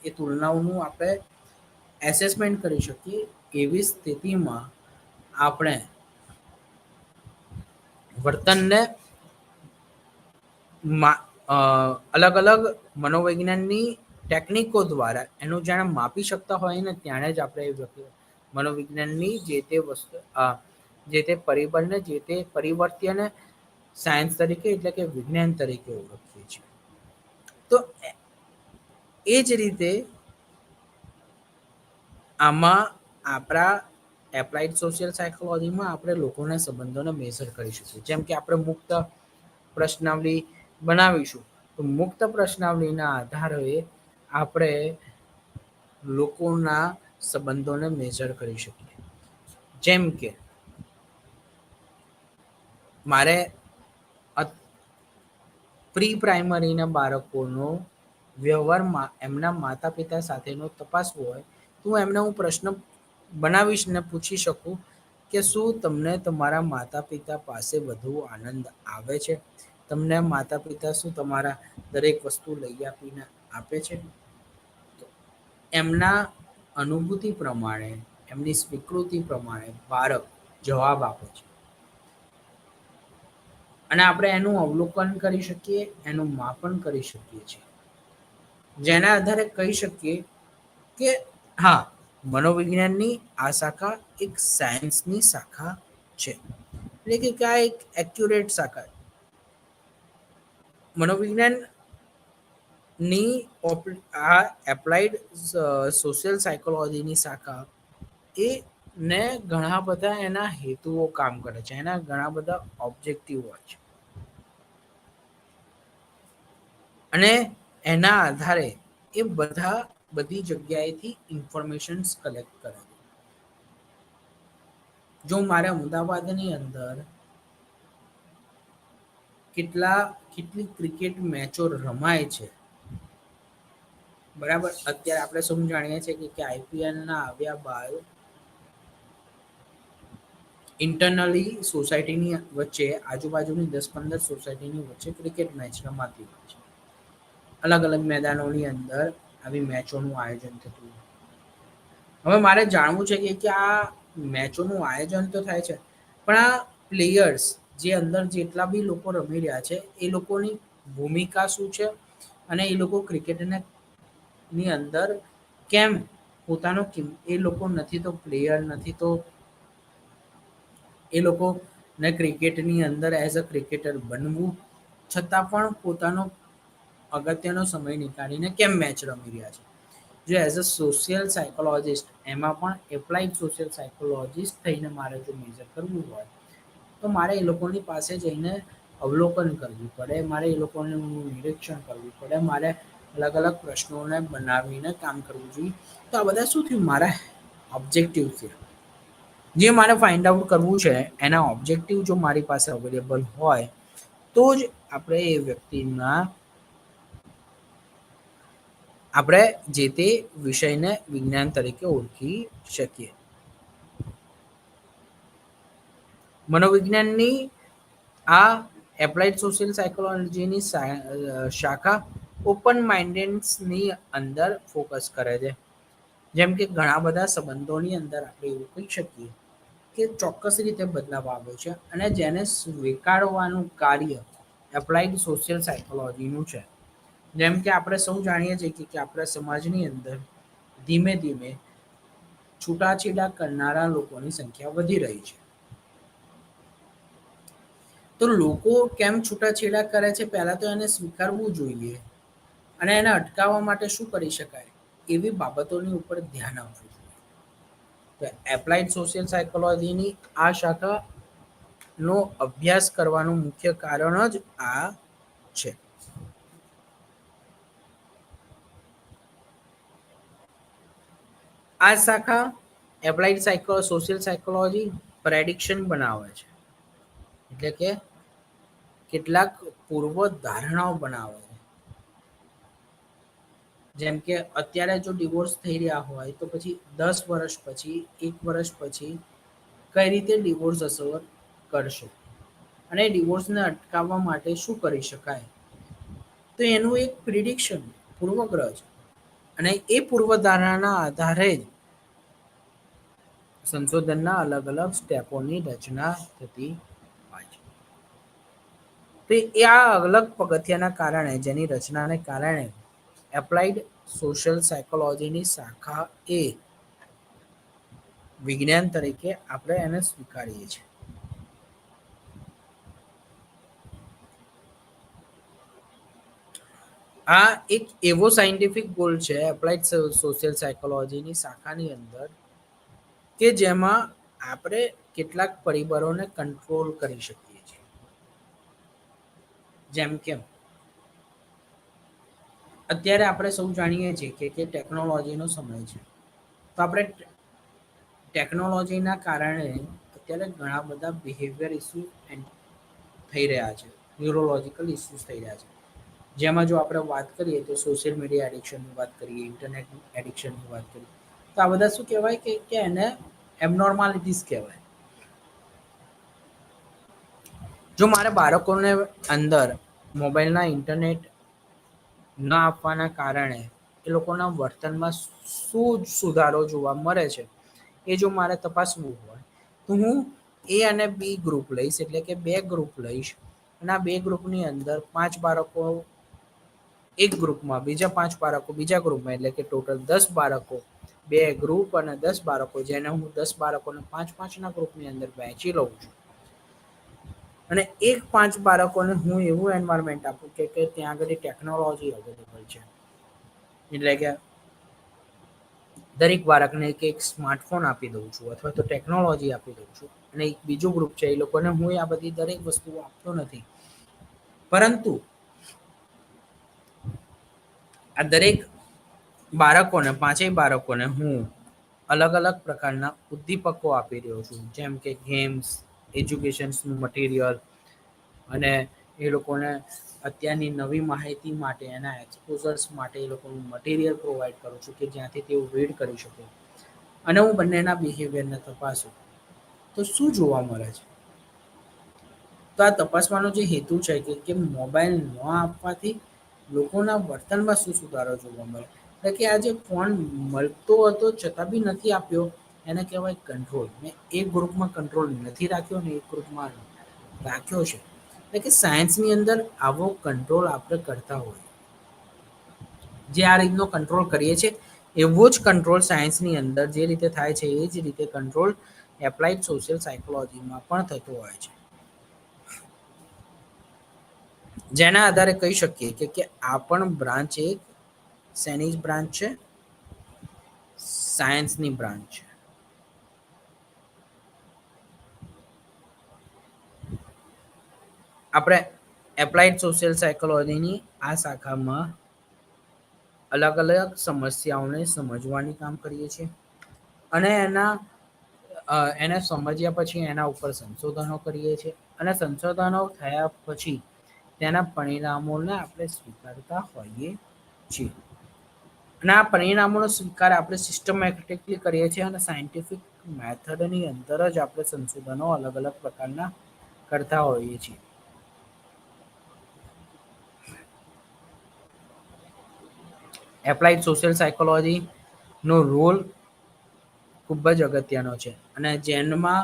એ તુલનાઓનું આપણે એસેસમેન્ટ કરી શકીએ. એવી સ્થિતિમાં આપણે વર્તનને અલગ અલગ મનોવિજ્ઞાનની ટેકનિકો દ્વારા એનું જાણે માપી શકતા હોય ને, ત્યારે જ આપણે એ મનોવિજ્ઞાનની જે તે વસ્તુ જે તે પરિબળને, જે તે પરિવર્ત્યને સાયન્સ તરીકે એટલે કે વિજ્ઞાન તરીકે ઓળખીએ છીએ. તો એ જ રીતે આમાં આપણા એપ્લાઇડ સોશિયલ સાયકોલોજીમાં આપણે લોકોના સંબંધોને મેઝર કરી શકીએ. જેમ કે આપણે મુક્ત પ્રશ્નાવલી બનાવીશું તો મુક્ત પ્રશ્નાવલીના આધારે આપણે લોકોના સંબંધોને મેજર કરી શકીએ. જેમ કે મારે પ્રી પ્રાઇમરીના બાળકોનો વ્યવહારમાં એમના માતા પિતા સાથેનો તપાસવો હોય તો એમને હું પ્રશ્ન બનાવીશ ને પૂછી શકું કે શું તમને તમારા માતા પિતા પાસે વધુ આનંદ આવે છે. તમને માતા પિતા શું તમારા દરેક વસ્તુ લઈ આપીને આપે છે. એમના અનુભૂતિ પ્રમાણે, એમની સ્વીકૃતિ પ્રમાણે બાળક જવાબ આપે છે. અને આપણે એનું અવલોકન કરી શકીએ, એનું માપન કરી શકીએ છીએ. જેના આધારે કહી શકીએ કે હા, મનોવિજ્ઞાનની આ શાખા એક સાયન્સની શાખા છે. એટલે કે આ એક એક્યુરેટ શાખા મનોવિજ્ઞાન ની આ એપ્લાઇડ સોશિયલ સાયકોલોજીની શાખા એ ને ઘણા બધા એના હેતુઓ કામ કરે છે, એના ઘણા બધા ઓબ્જેક્ટિવ હોય છે. અને એના આધારે એ બધી જગ્યાએથી ઇન્ફોર્મેશન કલેક્ટ કરે. જો મારે અમદાવાદની અંદર કેટલી ક્રિકેટ મેચો રમાય છે, બરાબર. અત્યારે આપણે શું જાણીએ છીએ કે આઈપીએલ ના આવ્યા બાદ ઇન્ટરનલી સોસાયટીની વચ્ચે આજુબાજુની 10-15 સોસાયટીની વચ્ચે ક્રિકેટ મેચ રમાતી હોય છે. અલગ અલગ મેદાનોની અંદર આવી મેચોનું આયોજન થતું હોય. હવે મારે જાણવું છે કે આ મેચોનું આયોજન તો થાય છે, પણ આ પ્લેયર્સ જે અંદર જેટલા બી લોકો રમી રહ્યા છે એ લોકોની ભૂમિકા શું છે, અને એ લોકો ક્રિકેટને ની અંદર કેમ પોતાનો એ લોકો નથી તો પ્લેયર નથી તો એ લોકોને ક્રિકેટની અંદર એઝ અ ક્રિકેટર બનવું છતાં પણ પોતાનો અગત્યનો સમય નીકાળીને કેમ મેચ રમી રહ્યા છે. જો એઝ અ સોશિયલ સાયકોલોજીિસ્ટ એમાં પણ એપ્લાઇડ સોશિયલ સાયકોલોજીિસ્ટ થઈને મારે જો મેજર કરવું હોય તો મારે એ લોકોની પાસે જઈને અવલોકન કરવું પડે, મારે એ લોકોનું નિરીક્ષણ કરવું પડે, મારે અલગ અલગ પ્રશ્નોને બનાવીને કામ કરવું જોઈએ. તો આ બધા શું થયું મારા ઓબ્જેક્ટિવ છે. જે મારે ફાઇન્ડ આઉટ કરવું છે એના ઓબ્જેક્ટિવ જો મારી પાસે અવેલેબલ હોય તો જ આપણે એ વ્યક્તિના આપણે જે તે વિષયને વિજ્ઞાન તરીકે ઓળખી શકીએ. મનોવિજ્ઞાનની આ એપ્લાઇડ સોશિયલ સાયકોલોજીની શાખા ઓપન માઇન્ડેડની અંદર ફોકસ કરે છે. જેમ કે ઘણા બધા સંબંધોની અંદર આપણે એવું કહી શકીએ કે ચોક્કસ રીતે બદલાવ આવ્યો છે અને જેને સ્વીકારવાનું કાર્ય એપ્લાઇડ સોશિયલ સાયકોલોજીનું છે. જેમ કે આપણે સૌ જાણીએ છીએ કે આપણા સમાજની અંદર ધીમે ધીમે છૂટાછેડા કરનારા લોકોની સંખ્યા વધી રહી છે. તો લોકો કેમ છૂટાછેડા કરે છે પહેલા તો એને સ્વીકારવું જોઈએ અને એને અટકાવવા માટે શું કરી શકાય એવી બાબતોની ઉપર ધ્યાન આપવું જોઈએ. તો એપ્લાઇડ સોશિયલ સાયકોલોજીની આ શાખા નો અભ્યાસ કરવાનું મુખ્ય કારણ જ આ છે. આ શાખા એપ્લાઇડ સોશિયલ સાયકોલોજી પ્રેડિક્શન બનાવે છે. એટલે કે કેટલાક પૂર્વ ધારણાઓ બનાવે છે. જેમ કે અત્યારે જો ડિવોર્સ થઈ રહ્યા હોય તો પછી 10 વર્ષ પછી 1 વર્ષ પછી કઈ રીતે ડિવોર્સ અસર કરશે અને ડિવોર્સને અટકાવવા માટે શું કરી શકાય. તો એનું એક પ્રિડિક્શન પૂર્વગ્રહ છે અને એ પૂર્વધારણાના આધારે જ સંશોધનના અલગ અલગ સ્ટેપોની રચના થતી હોય છે. તો એ આ અલગ પગથિયાના કારણે જેની રચનાને કારણે એપ્લાઇડ સોશિયલ સાયકોલોજીની શાખા એ વિજ્ઞાન તરીકે આપણે એને સ્વીકારીએ છીએ. આ એક એવો સાયન્ટિફિક ગોલ છે એપ્લાઇડ સોશિયલ સાયકોલોજીની શાખાની અંદર કે જેમાં આપણે કેટલાક પરિબળોને કંટ્રોલ કરી શકીએ છીએ. જેમ કે અત્યારે આપણે સૌ જાણીએ છીએ કે ટેકનોલોજીનો સમય છે. તો આપણે ટેકનોલોજીના કારણે અત્યારે ઘણા બધા બિહેવિયર ઇસ્યુ થઈ રહ્યા છે, ન્યુરોલોજીકલ ઇસ્યુઝ થઈ રહ્યા છે. જેમાં જો આપણે વાત કરીએ તો સોશિયલ મીડિયા એડિક્શનની વાત કરીએ, ઇન્ટરનેટ એડિક્શનની વાત કરીએ તો આ બધા શું કહેવાય કે એને એબનોર્માલિટીસ કહેવાય. જો મારે બાળકોને અંદર મોબાઈલના ઇન્ટરનેટ ન આપવાના કારણે એ લોકોના વર્તનમાં શું સુધારો જોવા મળે છે એ જો મારે તપાસવું હોય તો હું એ અને બી ગ્રુપ લઈશ, એટલે કે બે ગ્રુપ લઈશ અને આ બે ગ્રુપની અંદર 5 બાળકો એક ગ્રુપમાં, બીજા 5 બાળકો બીજા ગ્રુપમાં, એટલે કે ટોટલ 10 બાળકો બે ગ્રુપ અને 10 બાળકો જેને હું 10 બાળકોને 5-5 ના ગ્રુપની અંદર વહેંચી લઉં છું અને એક 5 બાળકોને હું એવું એન્વાયરમેન્ટ આપું કે ત્યાં આગળ ટેકનોલોજી અવેલેબલ છે. એટલે કે દરેક બાળકને એક સ્માર્ટફોન આપી દઉં છું અથવા તો ટેકનોલોજી આપી દઉં છું અને એક બીજું ગ્રુપ છે એ લોકોને હું આ બધી દરેક વસ્તુઓ આપતો નથી, પરંતુ આ દરેક બાળકોને 5 બાળકોને હું અલગ અલગ પ્રકારના ઉદ્દીપકો આપી રહ્યો છું. જેમ કે ગેમ્સ, એજ્યુકેશનનું મટીરિયલ અને એ લોકોને અત્યારની નવી માહિતી માટે એના એક્સપોઝર્સ માટે એ લોકોનું મટીરિયલ પ્રોવાઈડ કરું છું કે જ્યાંથી તેઓ રીડ કરી શકે અને હું બંનેના બિહેવિયરને તપાસું તો શું જોવા મળે છે. તો આ તપાસવાનો જે હેતુ છે કે મોબાઈલ ન આપવાથી લોકોના વર્તનમાં શું સુધારો જોવા મળે. એટલે કે આ જે ફોન મળતો હતો છતાં બી નથી આપ્યો, એને કહેવાય કંટ્રોલ. ને એક ગ્રુપમાં કંટ્રોલ નથી રાખ્યો ને એક ગ્રુપમાં રાખ્યો છે. એટલે કે સાયન્સની અંદર આવો કંટ્રોલ આપણે કરતા હોઈએ. જે આ રીતનો કંટ્રોલ કરીએ છીએ એવો જ કંટ્રોલ સાયન્સની અંદર જે રીતે થાય છે એ જ રીતે કંટ્રોલ એપ્લાઇડ સોશિયલ સાયકોલોજીમાં પણ થતો હોય છે. જેના આધારે કહી શકીએ કે આ પણ બ્રાન્ચ એક શેની જ બ્રાન્ચ છે? સાયન્સની બ્રાન્ચ છે. આપણે એપ્લાઇડ સોશિયલ સાયકોલોજીની આ શાખામાં અલગ અલગ સમસ્યાઓને સમજવાની કામ કરીએ છીએ અને એને સમજ્યા પછી એના ઉપર સંશોધનો કરીએ છીએ અને સંશોધનો થયા પછી તેના પરિણામોને આપણે સ્વીકારતા હોઈએ છીએ. અને આ પરિણામોનો સ્વીકાર આપણે સિસ્ટમેટિકલી કરીએ છીએ અને સાયન્ટિફિક મેથડની અંદર જ આપણે સંશોધનો અલગ અલગ પ્રકારના કરતા હોઈએ છીએ. એપ્લાઇડ સોશિયલ સાયકોલોજી નો રોલ ખૂબ જ અગત્યનો છે અને જેનમાં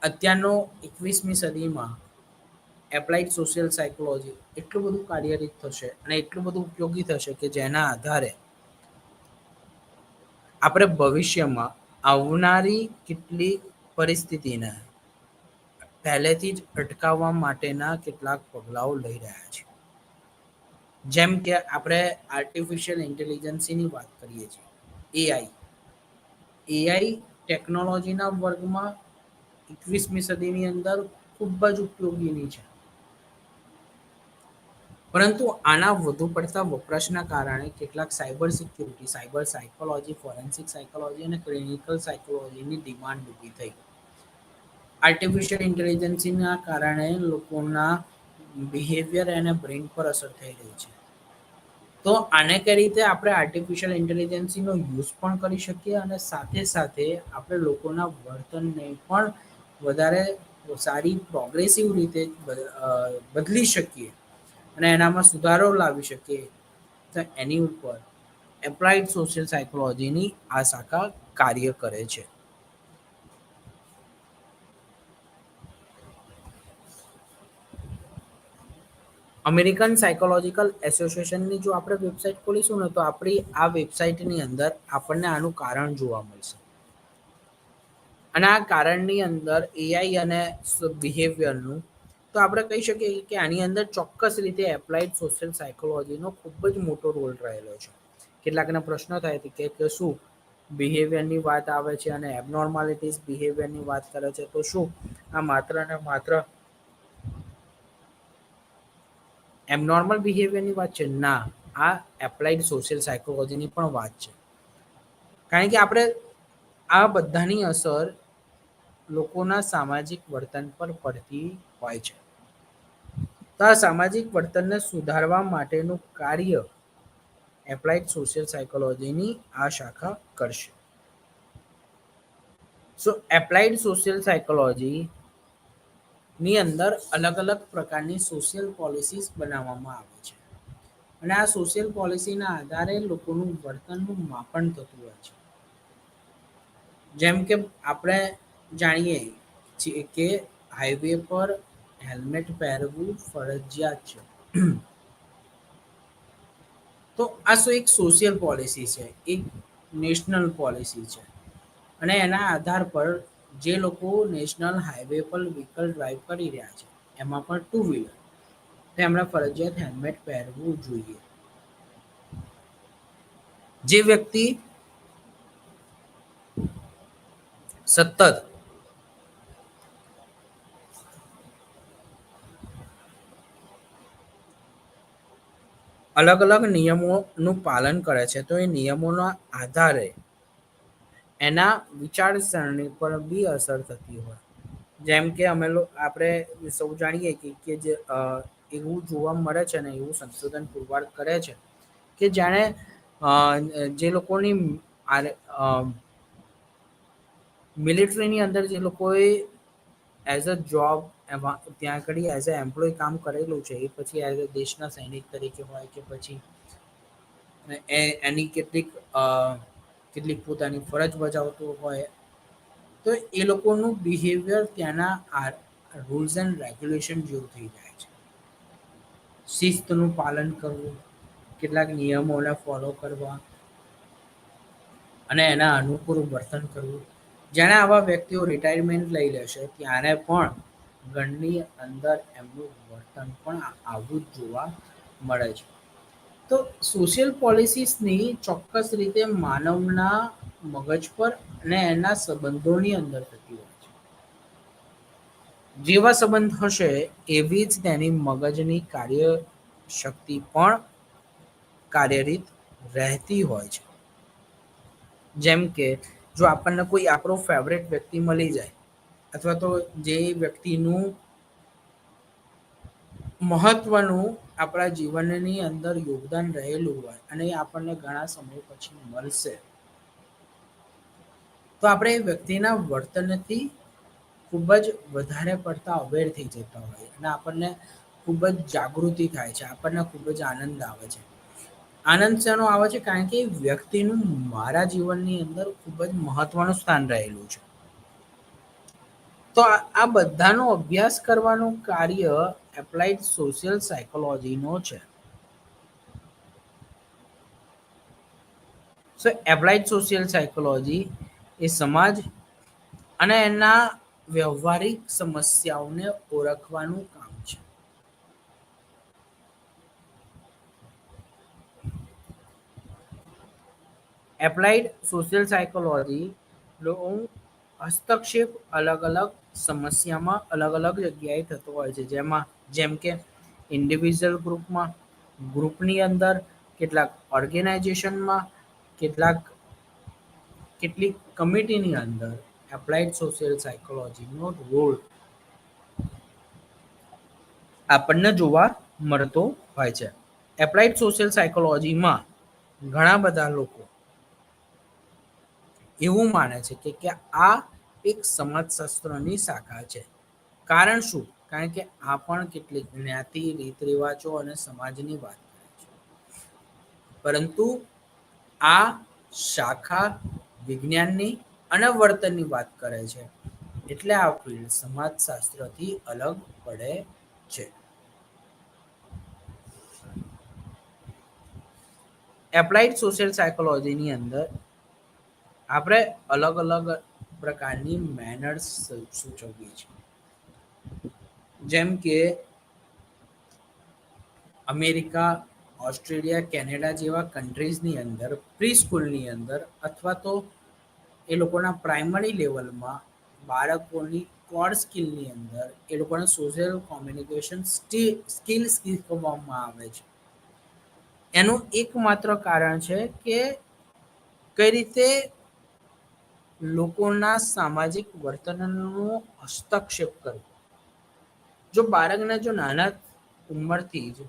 અત્યારનો 21મી સદીમાં એપ્લાઇડ સોશિયલ સાયકોલોજી એટલું બધું કાર્યરત થશે અને એટલું બધું ઉપયોગી થશે કે જેના આધારે આપણે ભવિષ્યમાં આવનારી કેટલીક પરિસ્થિતિને પહેલેથી જ અટકાવવા માટેના કેટલાક પગલાઓ લઈ રહ્યા છે. જેમ કે આપણે આર્ટિફિશિયલ ઇન્ટેલિજન્સની વાત કરીએ છીએ, એઆઈ. એઆઈ ટેકનોલોજીના વર્ગમાં 21મી સદીની અંદર ખૂબ જ ઉપયોગીની છે. પરંતુ આના વધુ પડતા વપરાશના કારણે કેટલાક cyber security, cyber psychology, forensic psychology અને ક્લિનિકલ સાયકોલોજીની ડિમાન્ડ ઊભી થઈ. આર્ટિફિશિયલ ઇન્ટેલિજન્સના કારણે લોકોના બિહેવિયર અને બ્રેઇન પર અસર થઈ રહી છે. તો આને કઈ રીતે આપણે આર્ટિફિશિયલ ઇન્ટેલિજન્સનો યુઝ પણ કરી શકીએ અને સાથે સાથે આપણે લોકોના વર્તનને પણ વધારે સારી પ્રોગ્રેસિવ રીતે બદલી શકીએ અને એનામાં સુધારો લાવી શકીએ, તો એની ઉપર એપ્લાઇડ સોશિયલ સાયકોલોજીની આ શાખા કાર્ય કરે છે. અમેરિકન સાયકોલોજીકલ એસોસિએશનની જો આપણે વેબસાઇટ ખોલીશું ને તો આપણી આ વેબસાઇટની અંદર આપણને આનું કારણ જોવા મળશે. અને આ કારણની અંદર એઆઈ અને બિહેવિયરનું તો આપણે કહી શકીએ કે આની અંદર ચોક્કસ રીતે એપ્લાઇડ સોશિયલ સાયકોલોજીનો ખૂબ જ મોટો રોલ રહેલો છે. કેટલાકના પ્રશ્નો થાય કે શું બિહેવિયરની વાત આવે છે અને એબનોર્માલિટીઝ બિહેવિયરની વાત કરે છે, તો શું આ માત્ર ને માત્ર એબનોર્મલ બિહેવિયરની વાત છે? ના, આ એપ્લાઇડ સોશિયલ સાયકોલોજીની પણ વાત છે. કારણ કે આપણે આ બધાની અસર લોકોના સામાજિક વર્તન પર પડતી હોય છે. તો આ સામાજિક વર્તનને સુધારવા માટેનું કાર્ય એપ્લાઇડ સોશિયલ સાયકોલોજીની આ શાખા કરશે. સો એપ્લાઇડ સોશિયલ સાયકોલોજી ની અંદર અલગ અલગ પ્રકારની સોશિયલ પોલિસીસ બનાવવામાં આવે છે અને આ સોશિયલ પોલિસીના આધારે લોકોનું વર્તનનું માપન થતું હોય છે. જેમ કે આપણે જાણીએ છીએ કે હાઈવે પર હેલ્મેટ પહેરવું ફરજિયાત છે. તો આ શું એક સોશિયલ પોલિસી છે, એક નેશનલ પોલિસી છે અને એના આધાર પર જે લોકો નેશનલ હાઈવે પર વ્હીકલ ડ્રાઈવ કરી રહ્યા છે, એમાં પણ ટુ વ્હીલર, એમણે ફરજિયાત હેલ્મેટ પહેરવું જોઈએ. જે વ્યક્તિ સતત અલગ અલગ નિયમોનું પાલન કરે છે, તો એ નિયમોના આધારે એના વિચારસરણી પર બી અસર થતી હોય. જેમ કે આપણે સૌ જાણીએ કે જે એવું જોવા મળે છે ને એવું સંશોધન પુરવાર કરે છે કે જાણે જે લોકોની મિલિટરીની અંદર જે લોકોએ એઝ અ જોબ ત્યાં આગળ એઝ અ એમ્પ્લોય કામ કરેલું છે, એ પછી એઝ અ દેશના સૈનિક તરીકે હોય કે પછી એની કેટલીક પોતાની ફરજ બજાવતો હોય, તો એ લોકોનું બિહેવિયર ત્યાંના રૂલ્સ એન્ડ રેગ્યુલેશન જેવું થઈ જાય છે. શિસ્તનું પાલન કરવું, કેટલાક નિયમોને ફોલો કરવા અને એના અનુકૂળ વર્તન કરવું. જેણે આવા વ્યક્તિઓ રિટાયરમેન્ટ લઈ લેશે ત્યારે પણ ગણની અંદર એમનું વર્તન પણ આવું જ જોવા મળે છે. તો સોશિયલ પોલિસીસની ચોક્કસ રીતે માનવના મગજ પર અને એના સંબંધોની અંદર થતી હોય છે. જેવા સંબંધ હશે એવી જ તેની મગજની કાર્યશક્તિ પણ કાર્યરીત રહેતી હોય છે. જેમ કે જો આપણને કોઈ આપણો ફેવરેટ વ્યક્તિ મળી જાય અથવા તો જે વ્યક્તિનું મહત્વનું આપણા જીવનની અંદર યોગદાન રહેલું હોય અને એ આપણને ઘણા સમય પછી મળશે, તો આપણે એ વ્યક્તિના વર્તનથી ખૂબ જ વધારે પડતા અવેર થઈ જતા હોય અને આપણને ખૂબ જ જાગૃતિ થાય છે, આપણને ખૂબ જ આનંદ આવે છે. આનંદ શેનો આવે છે? કારણ કે એ વ્યક્તિનું મારા જીવનની અંદર ખૂબ જ મહત્વનું સ્થાન રહેલું છે. તો આ બધાનો અભ્યાસ કરવાનું કાર્ય એપ્લાઇડ સોશિયલ સાયકોલોજીનો છે. સો એપ્લાઇડ સોશિયલ સાયકોલોજી એ સમાજ અને એના વ્યવહારિક સમસ્યાઓને ઓળખવાનું કામ છે. એપ્લાઇડ સોશિયલ સાયકોલોજી હસ્તક્ષેપ અલગ અલગ સમસ્યામાં અલગ અલગ જગ્યાએ થતો હોય છે. જેમ કે ઇન્ડિવિજ્યુઅલ ગ્રુપમાં, ગ્રુપની અંદર, કેટલાક ઓર્ગેનાઇઝેશનમાં, કેટલીક કમિટીની અંદર એપ્લાઇડ સોશિયલ સાયકોલોજીનો રોલ આપણને જોવા મળતો હોય છે. એપ્લાઇડ સોશિયલ સાયકોલોજીમાં ઘણા બધા લોકો એવું માને છે કે આ એક સમાજશાસ્ત્રની શાખા છે. કારણ શું? કારણ કે આ પણ કેટલીક જ્ઞાતિ, રીત રિવાજો અને સમાજની વાત કરે છે. પરંતુ આ શાખા વિજ્ઞાનની અને વર્તનની વાત કરે છે. એટલે આ ફિલ્ડ સમાજશાસ્ત્રથી અલગ પડે છે. એપ્લાઇડ સોશિયલ સાયકોલોજીની અંદર આપણે અલગ અલગ પ્રકારની મેનર્સ સૂચવીએ છીએ. જેમ કે અમેરિકા, ઓસ્ટ્રેલિયા, કેનેડા જેવા કન્ટ્રીઝની અંદર પ્રી સ્કૂલની અંદર અથવા તો એ લોકોના પ્રાઇમરી લેવલમાં બાળકોની કોર સ્કિલની અંદર એ લોકોને સોશિયલ કોમ્યુનિકેશન સ્કિલ શીખવવામાં આવે છે. એનું એકમાત્ર કારણ છે કે કઈ રીતે લોકોના સામાજિક વર્તનનો હસ્તક્ષેપ કરવો. જો બાળકને જો નાના ઉંમરથી જ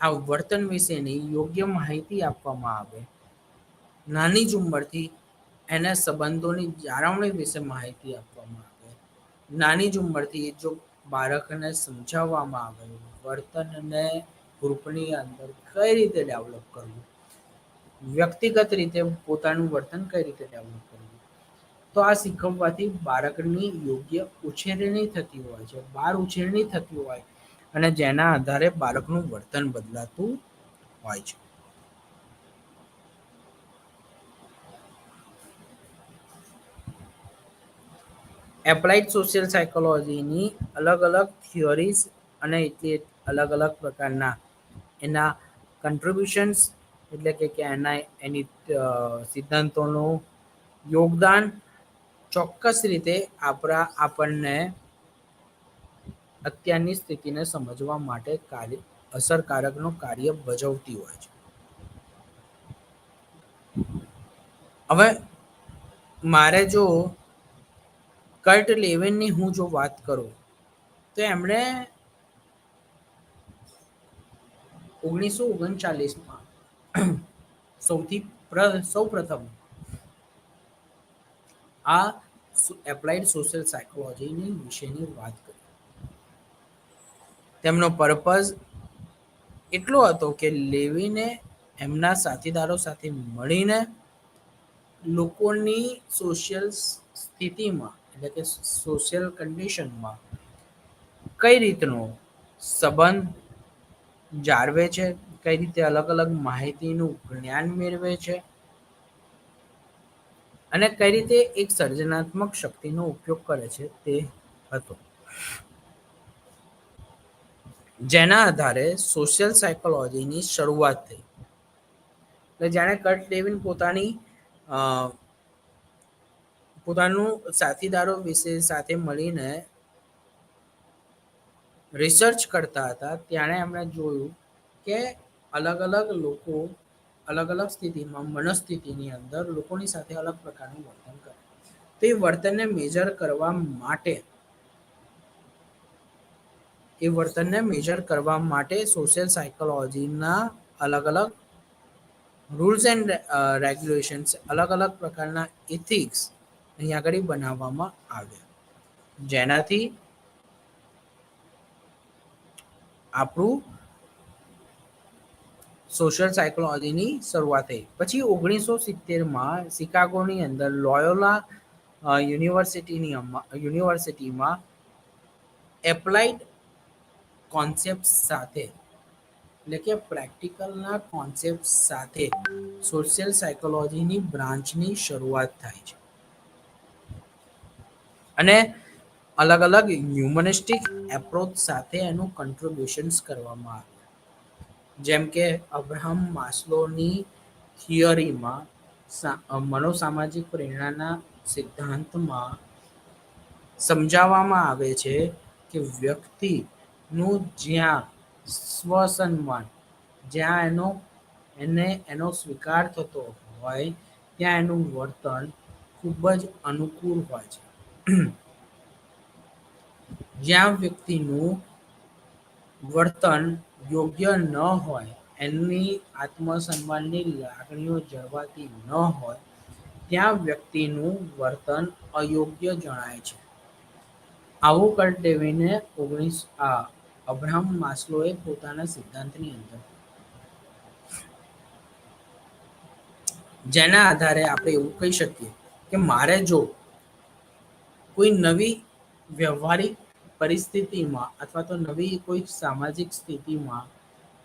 આ વર્તન વિશેની યોગ્ય માહિતી આપવામાં આવે, નાની જ ઉંમરથી એને સંબંધોની જાળવણી વિશે માહિતી આપવામાં આવે, નાની જ ઉંમરથી જો બાળકને સમજાવવામાં આવે વર્તનને ગ્રુપની અંદર કઈ રીતે ડેવલપ કરવું, વ્યક્તિગત રીતે પોતાનું વર્તન કઈ રીતે ડેવલપ કરવું, તો આ શીખવવાથી બાળકની યોગ્ય ઉછેરણી થતી હોય છે, બાળ ઉછેરણી થતી હોય અને જેના આધારે બાળકનું વર્તન બદલાતું હોય છે. એપ્લાઇડ સોશિયલ સાયકોલોજીની અલગ અલગ થિયોરીઝ અને અલગ અલગ પ્રકારના એના કન્ટ્રીબ્યુશન્સ એટલે કે એની સિદ્ધાંતોનું યોગદાન ચોક્કસ રીતે આપણને અત્યારની સ્થિતિને સમજવા માટે અસરકારકનું કાર્ય ભજવતી હોય છે. હવે મારે જો કર્ટ લેવિનની હું જો વાત કરું તો એમણે 1939માં સૌ પ્રથમ આ એપ્લાઇડ સોશિયલ સાયકોલોજીની વિશેની વાત કરી. તેમનો પર્પઝ એટલો હતો કે લેવિને એમના સાથીદારો સાથે મળીને લોકોની સોશિયલ સ્થિતિમાં એટલે કે સોશિયલ કન્ડિશનમાં કઈ રીતનો સંબંધ જાળવે છે, કઈ રીતે અલગ અલગ માહિતીનું જ્ઞાન મેળવે છે અને કઈ રીતે એક સર્જનાત્મક શક્તિનો ઉપયોગ કરે છે તે હતો, જેના આધારે સોશિયલ સાયકોલોજીની શરૂઆત થઈ. એટલે જાણે કર્ટ ડેવિન પોતાનું સાથીદારો વિશે સાથે મળીને રિસર્ચ કરતા હતા, ત્યારે એમણે જોયું કે અલગ અલગ લોકો અલગ અલગ સ્થિતિમાં મનસ્થિતિની અંદર લોકોની સાથે અલગ પ્રકારનું વર્તન કરે. તો એ વર્તનને મેજર કરવા માટે સોશિયલ સાયકોલોજીના અલગ અલગ રૂલ્સ એન્ડ રેગ્યુલેશન્સ, અલગ અલગ પ્રકારના ઇથિક્સ અહીંયા આગળ બનાવવામાં આવ્યા, જેનાથી આપણું સોશિયલ સાયકોલોજીની શરૂઆત થઈ. પછી 1970માં શિકાગોની અંદર લોયોલા યુનિવર્સિટીમાં એપ્લાઇડ કોન્સેપ્ટ સાથે એટલે કે પ્રેક્ટિકલના કોન્સેપ્ટ સાથે સોશિયલ સાયકોલોજીની બ્રાન્ચની શરૂઆત થાય છે અને અલગ અલગ હ્યુમનિસ્ટિક એપ્રોચ સાથે એનું કન્ટ્રીબ્યુશન્સ કરવામાં આવે, જેમ કે અબ્રાહમ માસ્લોની થિયરીમાં મનોસામાજિક પ્રેરણાના સિદ્ધાંતમાં સમજાવવામાં આવે છે કે વ્યક્તિનું જ્યાં સ્વસન્માન, જ્યાં એનો સ્વીકાર થતો હોય ત્યાં એનું વર્તન ખૂબ જ અનુકૂળ હોય છે. જ્યાં વ્યક્તિનું વર્તન યોગ્ય ન હોય, એની આત્મસન્માનની લાગણીઓ જળવાતી ન હોય, ત્યાં વ્યક્તિનું વર્તન અયોગ્ય જણાય છે. આવું કર્ટ ડેવિને અબ્રાહમ માસ્લોએ પોતાના સિદ્ધાંતની અંદર, જેના આધારે આપણે એવું કહી શકીએ કે મારે જો કોઈ નવી વ્યવહારિક પરિસ્થિતિમાં અથવા તો નવી કોઈ સામાજિક સ્થિતિમાં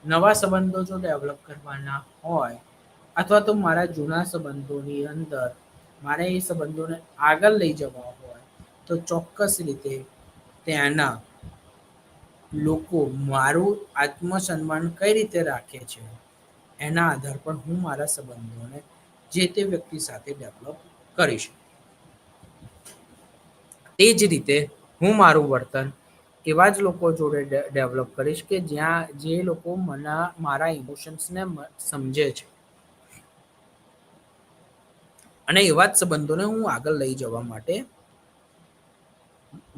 નવા સંબંધો જો ડેવલપ કરવાના હોય, અથવા તો મારા જૂના સંબંધોની અંદર મારે એ સંબંધોને આગળ લઈ જવા હોય, તો ચોક્કસ રીતે ત્યાંના લોકો મારું આત્મસન્માન કઈ રીતે રાખે છે એના આધાર પર હું મારા સંબંધોને જે તે વ્યક્તિ સાથે ડેવલપ કરીશ. તે જ રીતે હું મારું વર્તન એવા જ લોકો જોડે ડેવલપ કરીશ કે જે લોકો મારા ઇમોશન્સને સમજે છે અને એવા જ સંબંધોને હું આગળ લઈ જવા માટે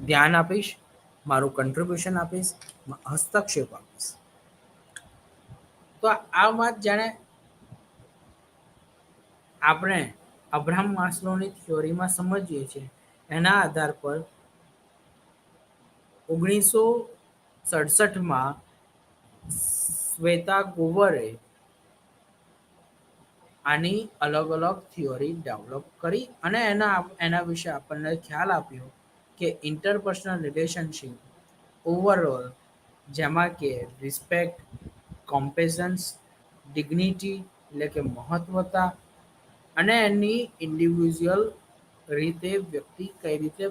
ધ્યાન આપીશ, મારું કન્ટ્રીબ્યુશન આપીશ, હસ્તક્ષેપ આપીશ. તો આ વાત જાણે આપણે અબ્રાહમ માસ્લોની થિયોરીમાં સમજીએ છીએ, એના આધાર પર 1967માં શ્વેતા ગોવરે આની અલગ અલગ થિયોરી ડેવલપ કરી અને એના વિશે આપણને ખ્યાલ આપ્યો કે ઇન્ટરપર્સનલ રિલેશનશિપ ઓવરઓલ, જેમાં કે રિસ્પેક્ટ, કોમ્પેશન્સ, ડિગ્નિટી એટલે કે મહત્વતા અને એની ઇન્ડિવિજ્યુઅલ રીતે વ્યક્તિ કઈ રીતે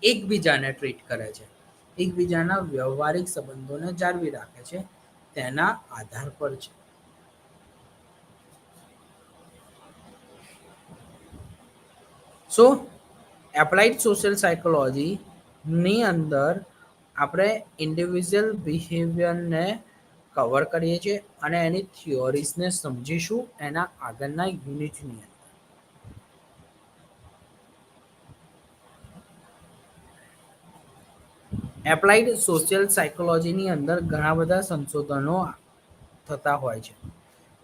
એકબીજાને ટ્રીટ કરે છે, એકબીજાના વ્યવહારિક સંબંધોને જાળવી રાખે છે, તેના આધાર પર છે. સો એપ્લાઇડ સોશિયલ સાયકોલોજીની અંદર આપણે ઇન્ડિવિજ્યુઅલ બિહેવિયરને કવર કરીએ છીએ અને એની થિયોરીઝને સમજીશું એના આગળના યુનિટની અંદર. એપ્લાઇડ સોશિયલ સાયકોલોજીની અંદર ઘણા બધા સંશોધનો થતા હોય છે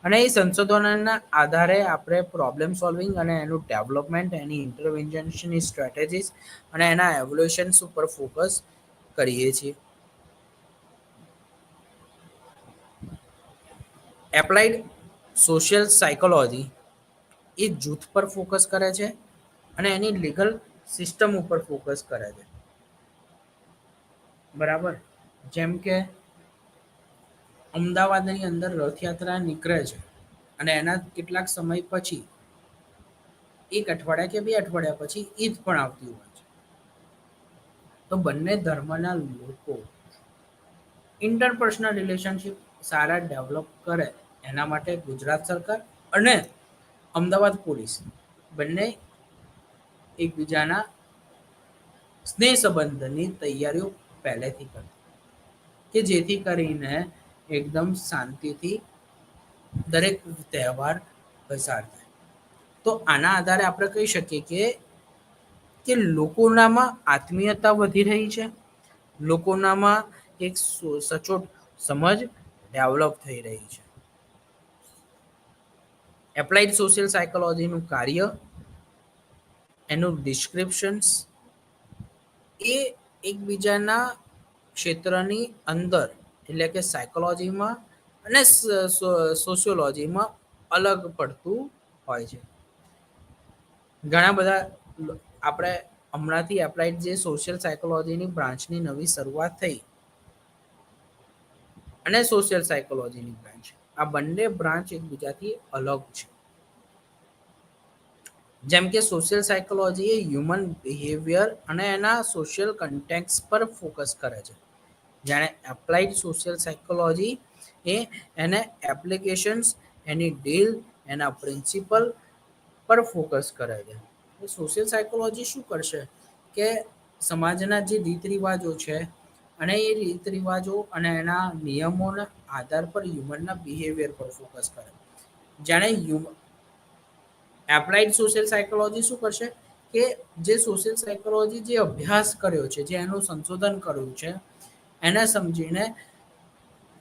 અને એ સંશોધનોના આધારે આપણે પ્રોબ્લેમ સોલ્વિંગ અને એનું ડેવલપમેન્ટ, એની ઇન્ટરવેન્શનની સ્ટ્રેટેજીસ અને એના એવોલ્યુશન્સ ઉપર ફોકસ કરીએ છીએ. એપ્લાઇડ સોશિયલ સાયકોલોજી એ જૂથ પર ફોકસ કરે છે અને એની લીગલ સિસ્ટમ ઉપર ફોકસ કરે છે. બરાબર. જેમ કે અમદાવાદની અંદર રથયાત્રા નીકળે છે અને એના કેટલાક સમય પછી, એક અઠવાડિયા કે 2 અઠવાડિયા પછી ઈદ પણ આવતી હોય છે. તો બંને ધર્મના લોકો ઇન્ટરપર્સનલ રિલેશનશિપ સારા ડેવલપ કરે એના માટે ગુજરાત સરકાર અને અમદાવાદ પોલીસ બંને એકબીજાના સ્નેહ સંબંધની તૈયારીઓ પહેલેથી કરતી, કે જેથી કરીને એકદમ શાંતિથી દરેક તહેવાર પસાર થાય. તો આના આધારે આપણે કહી શકીએ કે લોકોનામાં આત્મીયતા વધી રહી છે, લોકોનામાં એક સચોટ સમજ ડેવલપ થઈ રહી છે. એપ્લાઇડ સોશિયલ સાયકોલોજીનું કાર્ય, એનું ડિસ્ક્રિપ્શન્સ એ એકબીજાના ક્ષેત્રની અંદર એટલે કે સાયકોલોજીમાં અને સોશિયોલોજીમાં અલગ પડતું હોય છે. ઘણા બધા આપણે હમણાંથી એપ્લાઇડ જે સોશિયલ સાયકોલોજીની બ્રાન્ચની નવી શરૂઆત થઈ અને સોશિયલ સાયકોલોજીની બ્રાન્ચ, આ બંને બ્રાન્ચ એકબીજાથી અલગ છે. જેમ કે સોશિયલ સાયકોલોજી એ હ્યુમન બિહેવિયર અને એના સોશિયલ કન્ટેક્સ પર ફોકસ કરે છે, જાણે એપ્લાઇડ સોશિયલ સાયકોલોજી એ એને એપ્લિકેશન્સ, એની ડીલ, એના પ્રિન્સિપલ પર ફોકસ કરે છે. સોશિયલ સાયકોલોજી શું કરશે કે સમાજના જે રીત રિવાજો છે અને એ રીત રિવાજો અને એના નિયમોના આધાર પર હ્યુમનના બિહેવિયર પર ફોકસ કરે. જાણે એપ્લાઇડ સોશિયલ સાયકોલોજી શું કરશે કે જે સોશિયલ સાયકોલોજી જે અભ્યાસ કર્યો છે, જે એનું સંશોધન કર્યું છે, એને સમજીને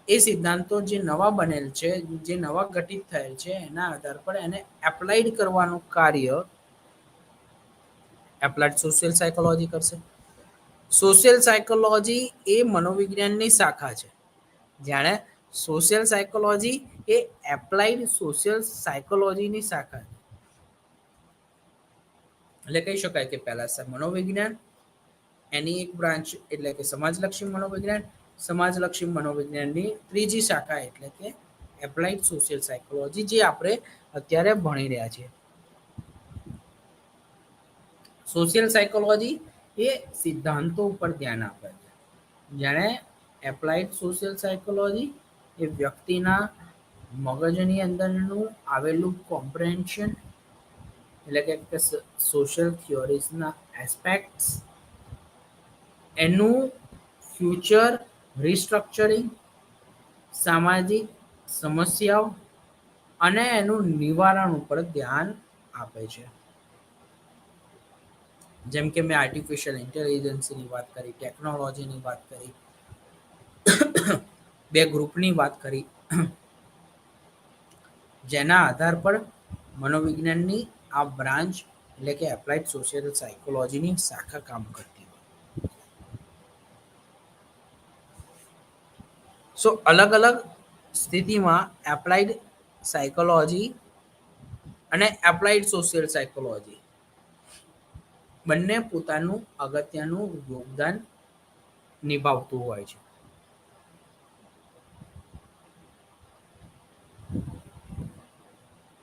એ સિદ્ધાંતો જે નવા બનેલ છે, જે નવા ઘટિત થયેલ છે, એના આધાર પર એને એપ્લાઇડ કરવાનું કાર્ય એપ્લાઇડ સોશિયલ સાયકોલોજી કરશે. સોશિયલ સાયકોલોજી એ મનોવિજ્ઞાનની શાખા છે, જાણે સોશિયલ સાયકોલોજી એ એપ્લાઇડ સોશિયલ સાયકોલોજીની શાખા છે. એટલે કહી શકાય કે પહેલા મનોવિજ્ઞાન, એની એક બ્રાન્ચ એટલે કે સમાજલક્ષી મનોવિજ્ઞાન, સમાજલક્ષી મનોવિજ્ઞાનની ત્રીજી શાખા એટલે કે એપ્લાઇડ સોશિયલ સાયકોલોજી, જે આપણે અત્યારે ભણી રહ્યા છીએ. સોશિયલ સાયકોલોજી એ સિદ્ધાંતો ઉપર ધ્યાન આપે છે, જ્યારે એપ્લાઇડ સોશિયલ સાયકોલોજી એ વ્યક્તિના મગજની અંદરનું આવેલું કોમ્પ્રેન્શન એટલે કે સોશિયલ થિયોરીઝના એસ્પેક્ટ્સ, એનું ફ્યુચર રિસ્ટ્રક્ચરિંગ, સામાજિક સમસ્યાઓ અને એનું નિવારણ ઉપર ધ્યાન આપે છે. જેમ કે મેં આર્ટિફિશિયલ ઇન્ટેલિજન્સની વાત કરી, ટેકનોલોજીની વાત કરી, બે ગ્રુપની વાત કરી, જેના આધાર પર મનોવિજ્ઞાનની આ બ્રાન્ચ એટલે કે એપ્લાઇડ સોશિયલ સાયકોલોજીની શાખા કામ કરતી હોય. સો અલગ અલગ સ્થિતિમાં એપ્લાઇડ સાયકોલોજી અને એપ્લાઇડ સોશિયલ સાયકોલોજી બંને પોતાનું અગત્યનું યોગદાન નિભાવતું હોય છે.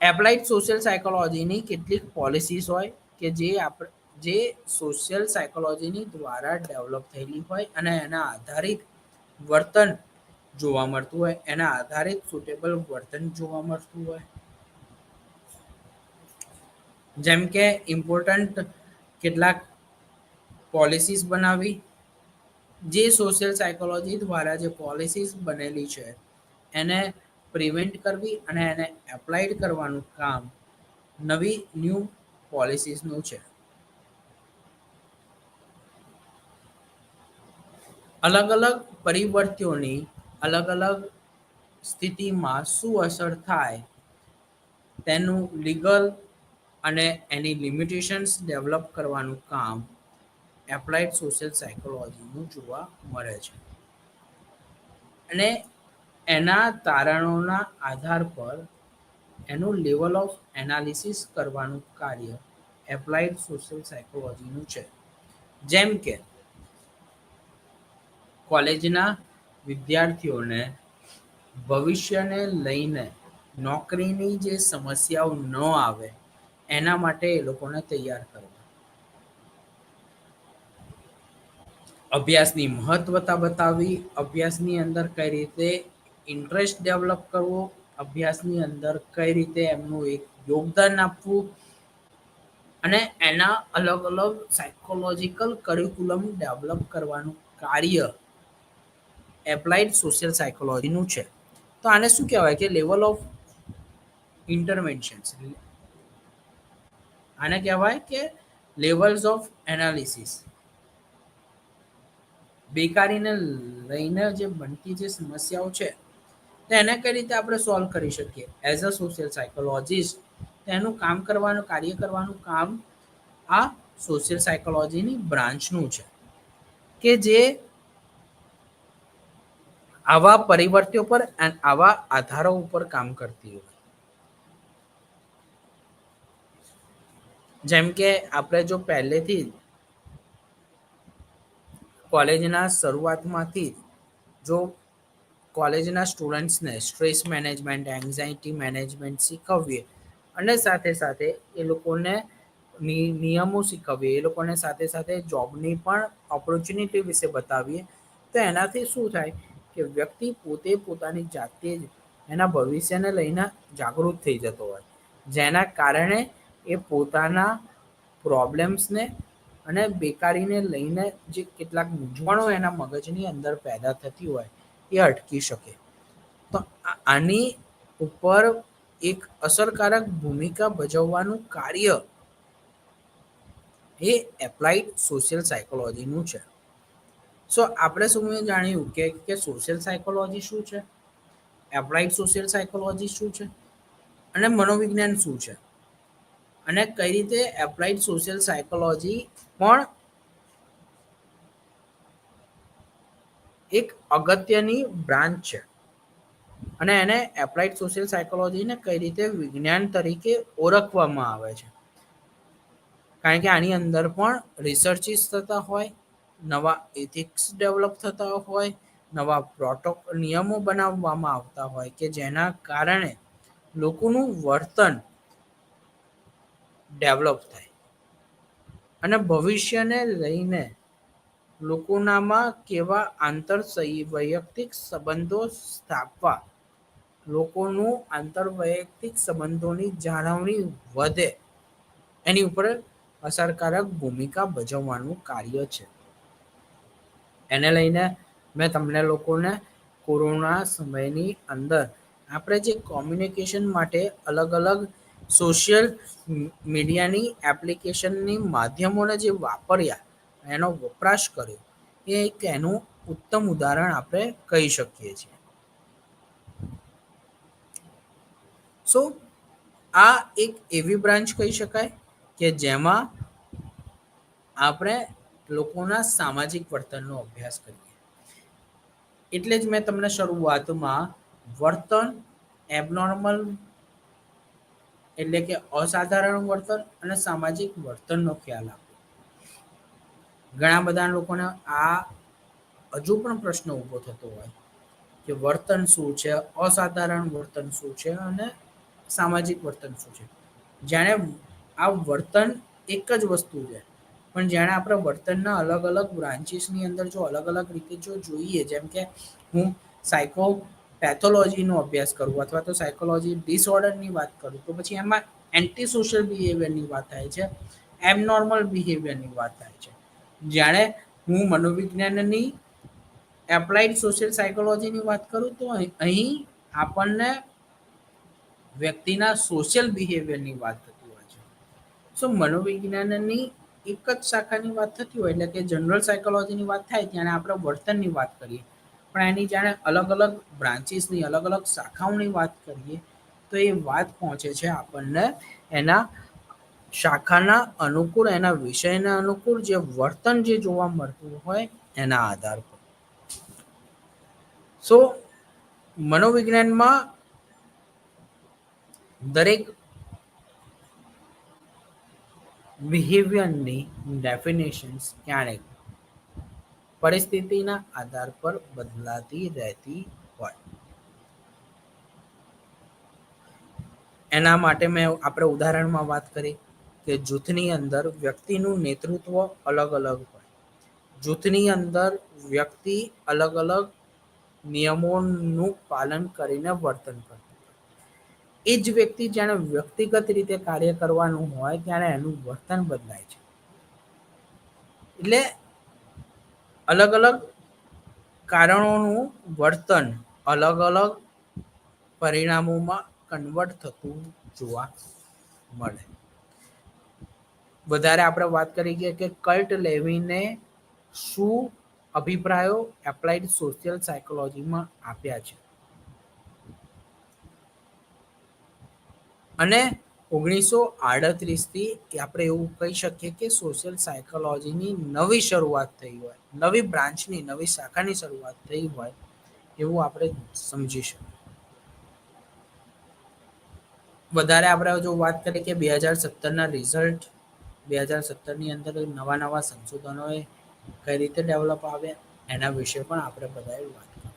એપ્લાઇડ સોશિયલ સાયકોલોજીની કેટલીક પોલિસીસ હોય કે જે સોશિયલ સાયકોલોજીની દ્વારા ડેવલપ થયેલી હોય અને એના આધારિત વર્તન જોવા મળતું હોય, એના આધારિત સુટેબલ વર્તન જોવા મળતું હોય. જેમ કે ઇમ્પોર્ટન્ટ કેટલાક પોલિસીસ બનાવી, જે સોશિયલ સાયકોલોજી દ્વારા જે પોલિસીસ બનેલી છે એને પ્રિવેન્ટ કરવી અને એને એપ્લાઇડ કરવાનું કામ નવી ન્યૂ પોલિસીસનું છે. અલગ અલગ પરિવર્તિઓની અલગ અલગ સ્થિતિમાં શું અસર થાય તેનું લીગલ અને એની લિમિટેશન્સ ડેવલપ કરવાનું કામ એપ્લાઇડ સોશિયલ સાયકોલોજીનું જોવા મળે છે. અને એના તારણોના આધાર પર એનું લેવલ ઓફ એનાલિસિસ કરવાનું કાર્ય એપ્લાઇડ સોશિયલ સાયકોલોજીનું છે. જેમ કે કોલેજના વિદ્યાર્થીઓને ભવિષ્યને લઈને નોકરીની જે સમસ્યાઓ ન આવે એના માટે એ લોકોને તૈયાર કરવા, અભ્યાસની મહત્વતા બતાવવી, અભ્યાસની અંદર કઈ રીતે ઇન્ટરેસ્ટ ડેવલપ કરવો, અભ્યાસની અંદર કઈ રીતે એમનું એક યોગદાન આપવું અને એના અલગ અલગ સાયકોલોજીકલ કરિક્યુલમ ડેવલપ કરવાનું કાર્ય એપ્લાઇડ સોશિયલ સાયકોલોજીનું છે. તો આને શું કહેવાય કે લેવલ ઓફ ઇન્ટરવેન્શન, આને કહેવાય કે લેવલ્સ ઓફ એનાલિસિસ. બેકારીને લઈને જે બનતી જે સમસ્યાઓ છે તો એને કઈ રીતે આપણે સોલ્વ કરી શકીએ એઝ અ સોશિયલ સાયકોલોજીસ્ટ, તેનું કામ કરવાનું કાર્ય કરવાનું કામ આ સોશિયલ સાયકોલોજીની બ્રાન્ચનું છે કે જે આવા પરિવર્ત્યો પર આવા આધારો ઉપર કામ કરતી હોય. જેમ કે આપણે જો પહેલેથી કોલેજના શરૂઆતમાંથી જો કોલેજના સ્ટુડન્ટ્સને સ્ટ્રેસ મેનેજમેન્ટ, એન્ઝાયટી મેનેજમેન્ટ શીખવીએ અને સાથે સાથે એ લોકોને નિયમો શીખવીએ, એ લોકોને સાથે સાથે જોબની પણ ઓપોર્ચ્યુનિટી વિશે બતાવીએ તો એનાથી શું થાય કે વ્યક્તિ પોતે પોતાની જાતે જ એના ભવિષ્યને લઈને જાગૃત થઈ જતો હોય, જેના કારણે એ પોતાના પ્રોબ્લેમ્સને અને બેકારીને લઈને જે કેટલાક મૂંઝવણો એના મગજની અંદર પેદા થતી હોય એ અટકી શકે. તો આની ઉપર એક અસરકારક ભૂમિકા ભજવવાનું કાર્ય એ એપ્લાઇડ સોશિયલ સાયકોલોજીનું છે. સો આપણે શું જાણ્યું કે સોશિયલ સાયકોલોજી શું છે, એપ્લાઇડ સોશિયલ સાયકોલોજી શું છે અને મનોવિજ્ઞાન શું છે, અને કઈ રીતે એપ્લાઇડ સોશિયલ સાયકોલોજી પણ એક અગત્યની બ્રાન્ચ છે અને એને એપ્લાઇડ સોશિયલ સાયકોલોજીને કઈ રીતે વિજ્ઞાન તરીકે ઓળખવામાં આવે છે. કારણ કે આની અંદર પણ રિસર્ચિસ થતા હોય, નવા એથિક્સ ડેવલપ થતા હોય, નવા નિયમો બનાવવામાં આવતા હોય કે જેના કારણે લોકોનું વર્તન ડેવલપ થાય અને ભવિષ્યને લઈને લોકોનામાં કેવા આંતરવૈયક્તિક સંબંધો સ્થાપવા, લોકોનું આંતરવૈયક્તિક સંબંધોની જાળવણી વધે એની ઉપર અસરકારક ભૂમિકા ભજવવાનું કાર્ય છે. એને લઈને મેં તમને લોકોને કોરોના સમયની અંદર આપણે જે કોમ્યુનિકેશન માટે અલગ અલગ સોશિયલ મીડિયાની એપ્લિકેશનની માધ્યમોને જે વાપર્યા, એનો વપરાશ કર્યો, એ એક એનું ઉત્તમ ઉદાહરણ આપણે કહી શકીએ છીએ. સો આ એક એવી બ્રાન્ચ કહી શકાય કે જેમાં આપણે લોકોના સામાજિક વર્તનનો અભ્યાસ કરીએ. એટલે જ મેં તમને શરૂઆતમાં વર્તન, એબનોર્મલ એટલે કે અસાધારણ વર્તન અને સામાજિક વર્તનનો ખ્યાલ આપ્યો. ઘણા બધા લોકોને આ હજુ પણ પ્રશ્ન ઊભો થતો હોય કે વર્તન શું છે, અસાધારણ વર્તન શું છે અને સામાજિક વર્તન શું છે. જાણે આ વર્તન એક જ વસ્તુ છે, પણ જાણે આપણે વર્તનના અલગ અલગ બ્રાન્ચીસની અંદર જો અલગ અલગ રીતે જો જોઈએ, જેમ કે હું સાયકો પેથોલોજીનો અભ્યાસ કરું અથવા તો સાયકોલોજી ડિસઓર્ડરની વાત કરું તો પછી એમાં એન્ટી સોશિયલ બિહેવિયરની વાત થાય છે, એબનોર્મલ બિહેવિયરની વાત થાય છે. જાણે હું મનોવિજ્ઞાનની એપ્લાઇડ સોશિયલ સાયકોલોજીની વાત કરું તો અહીં આપણને વ્યક્તિના સોશિયલ બિહેવિયરની વાત થતી હોય છે. સો મનોવિજ્ઞાનની એક જ શાખાની વાત થતી હોય એટલે કે જનરલ સાયકોલોજીની વાત થાય ત્યારે આપણે વર્તનની વાત કરીએ, પણ એની જાણે અલગ અલગ બ્રાન્ચીસની અલગ અલગ શાખાઓની વાત કરીએ તો એ વાત પહોંચે છે આપણને એના શાખાના અનુકૂળ, એના વિષયના અનુકૂળ જે વર્તન જે જોવા મળતું હોય એના આધાર પર. સો મનોવિજ્ઞાનમાં દરેક બિહેવિયરની ડેફિનેશન્સ ક્યારેક પરિસ્થિતિના આધાર પર બદલાતી રહેતી હોય. એના માટે આપણે ઉદાહરણમાં વાત કરી કે જૂથની અંદર વ્યક્તિનું નેતૃત્વ અલગ અલગ હોય. જૂથની અંદર વ્યક્તિ અલગ અલગ નિયમોનું પાલન કરીને વર્તન કરતું. એ જ વ્યક્તિ જ્યારે વ્યક્તિગત રીતે કાર્ય કરવાનું હોય ત્યારે એનું વર્તન બદલાય છે. એટલે અલગ અલગ કારણોનું વર્તન અલગ અલગ પરિણામોમાં કન્વર્ટ થતું જોવા મળે. વધારે આપણે વાત કરી કે કર્ટ લેવિને શું અભિપ્રાયો એપ્લાઇડ સોશિયલ સાયકોલોજીમાં આપ્યા છે. અને 1938થી આપણે એવું કહી શકીએ કે સોશિયલ સાયકોલોજીની નવી શરૂઆત થઈ હોય, નવી બ્રાન્ચની નવી શાખાની શરૂઆત થઈ હોય એવું આપણે સમજી શકીએ. વધારે આપણે જો વાત કરીએ કે 2017ના રિઝલ્ટ 2017ની અંદર નવા નવા સંશોધનોએ કઈ રીતે ડેવલપ આવ્યા એના વિશે પણ આપણે બધાએ વાત કરી.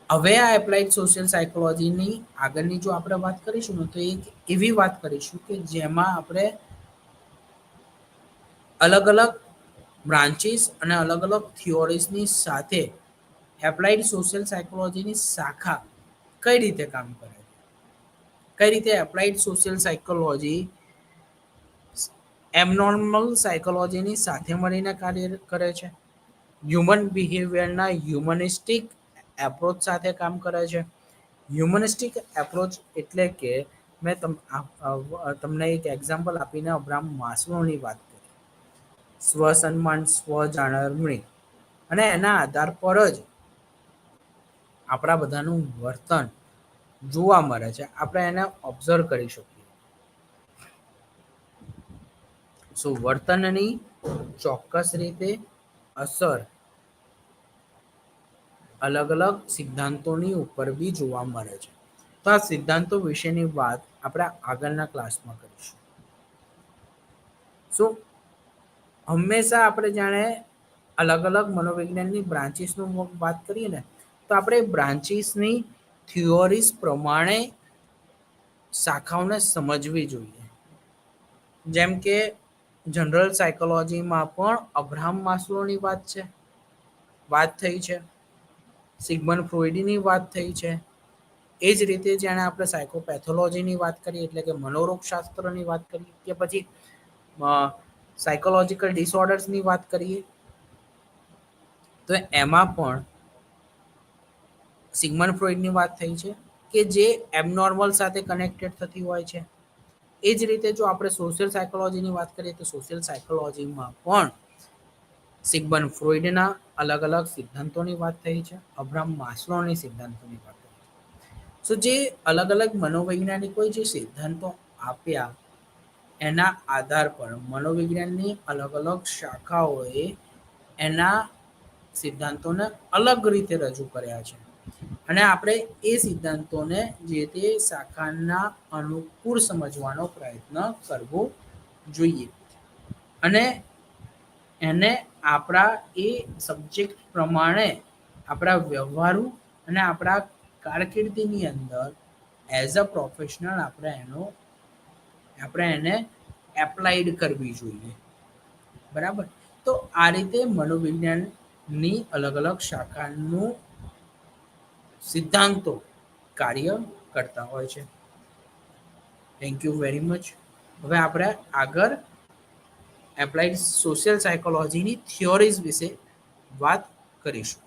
હવે આ એપ્લાઇડ સોશિયલ સાયકોલોજીની આગળની જો આપણે વાત કરીશું ને તો એક એવી વાત કરીશું કે જેમાં આપણે અલગ અલગ બ્રાન્ચીસ અને અલગ અલગ થિયોરીઝની સાથે એપ્લાઇડ સોશિયલ સાયકોલોજીની શાખા કઈ રીતે કામ કરે છે, કઈ રીતે એપ્લાઇડ સોશિયલ સાયકોલોજી એબનોર્મલ સાયકોલોજીની સાથે મળીને કાર્ય કરે છે, હ્યુમન બિહેવિયરના હ્યુમનિસ્ટિક એપ્રોચ સાથે કામ કરે છે. હ્યુમનિસ્ટિક એપ્રોચ એટલે કે મેં તમને એક એક્ઝામ્પલ આપીને અબ્રાહમ માસ્લોની વાત કરી. સ્વસન્માન, સ્વજાળવણી અને એના આધાર પર જ આપણા બધાનું વર્તન જોવા મળે છે. આપણે એને ઓબ્ઝર્વ કરી શકીએ. વર્તનની ચોક્કસ રીતે અસર અલગ અલગ સિદ્ધાંતોની ઉપર બી જોવા મળે છે. તો આ સિદ્ધાંતો વિશેની વાત આપણે આગળના ક્લાસમાં કરીશું. હંમેશા આપણે જાણે અલગ અલગ મનોવિજ્ઞાનની બ્રાન્ચીસનું વાત કરીએ ને તો આપણે બ્રાન્ચીસની થિયોરીઝ પ્રમાણે શાખાઓને સમજવી જોઈએ. જેમ કે જનરલ સાયકોલોજીમાં પણ અબ્રાહમ માસ્લોની વાત થઈ છે, સિગમન્ડ ફ્રોઈડની વાત થઈ છે. એ જ રીતે જેને આપણે સાયકોપેથોલોજીની વાત કરીએ એટલે કે મનોરોગ શાસ્ત્રની વાત કરીએ કે પછી સાયકોલોજીકલ ડિસઓર્ડર્સની વાત કરીએ તો એમાં પણ સિગમન્ડ ફ્રોઈડની વાત થઈ છે કે જે એબનોર્મલ સાથે કનેક્ટેડ થતી હોય છે. એ જ રીતે જો આપણે સોશિયલ સાયકોલોજીની વાત કરીએ તો સોશિયલ સાયકોલોજીમાં પણ સિગમન્ડ ફ્રોઈડના અલગ અલગ સિદ્ધાંતોની વાત થઈ છે, અબ્રાહમ માસ્લોની સિદ્ધાંતોની વાત થઈ છે. જે અલગ અલગ મનોવૈજ્ઞાનિકોએ જે સિદ્ધાંતો આપ્યા એના આધાર પર મનોવિજ્ઞાનની અલગ અલગ શાખાઓએ એના સિદ્ધાંતોને અલગ રીતે રજૂ કર્યા છે. અને આપણે એ સિદ્ધાંતોને જે તે શાખાના અનુકૂળ સમજવાનો પ્રયત્ન કરવો જોઈએ. અને એને આપણા એ સબ્જેક્ટ પ્રમાણે આપણા વ્યવહારો અને આપણા કારકિર્દીની અંદર એઝ અ પ્રોફેશનલ આપણે એને એપ્લાઈડ કરવી જોઈએ. બરાબર. તો આ રીતે મનોવિજ્ઞાનની અલગ અલગ શાખાનું સિદ્ધાંતો કાર્ય કરતા હોય છે. Thank you very much. હવે આપણે આગળ એપ્લાઇડ સોશિયલ સાયકોલોજીની થિયોરીઝ વિશે વાત કરીશું.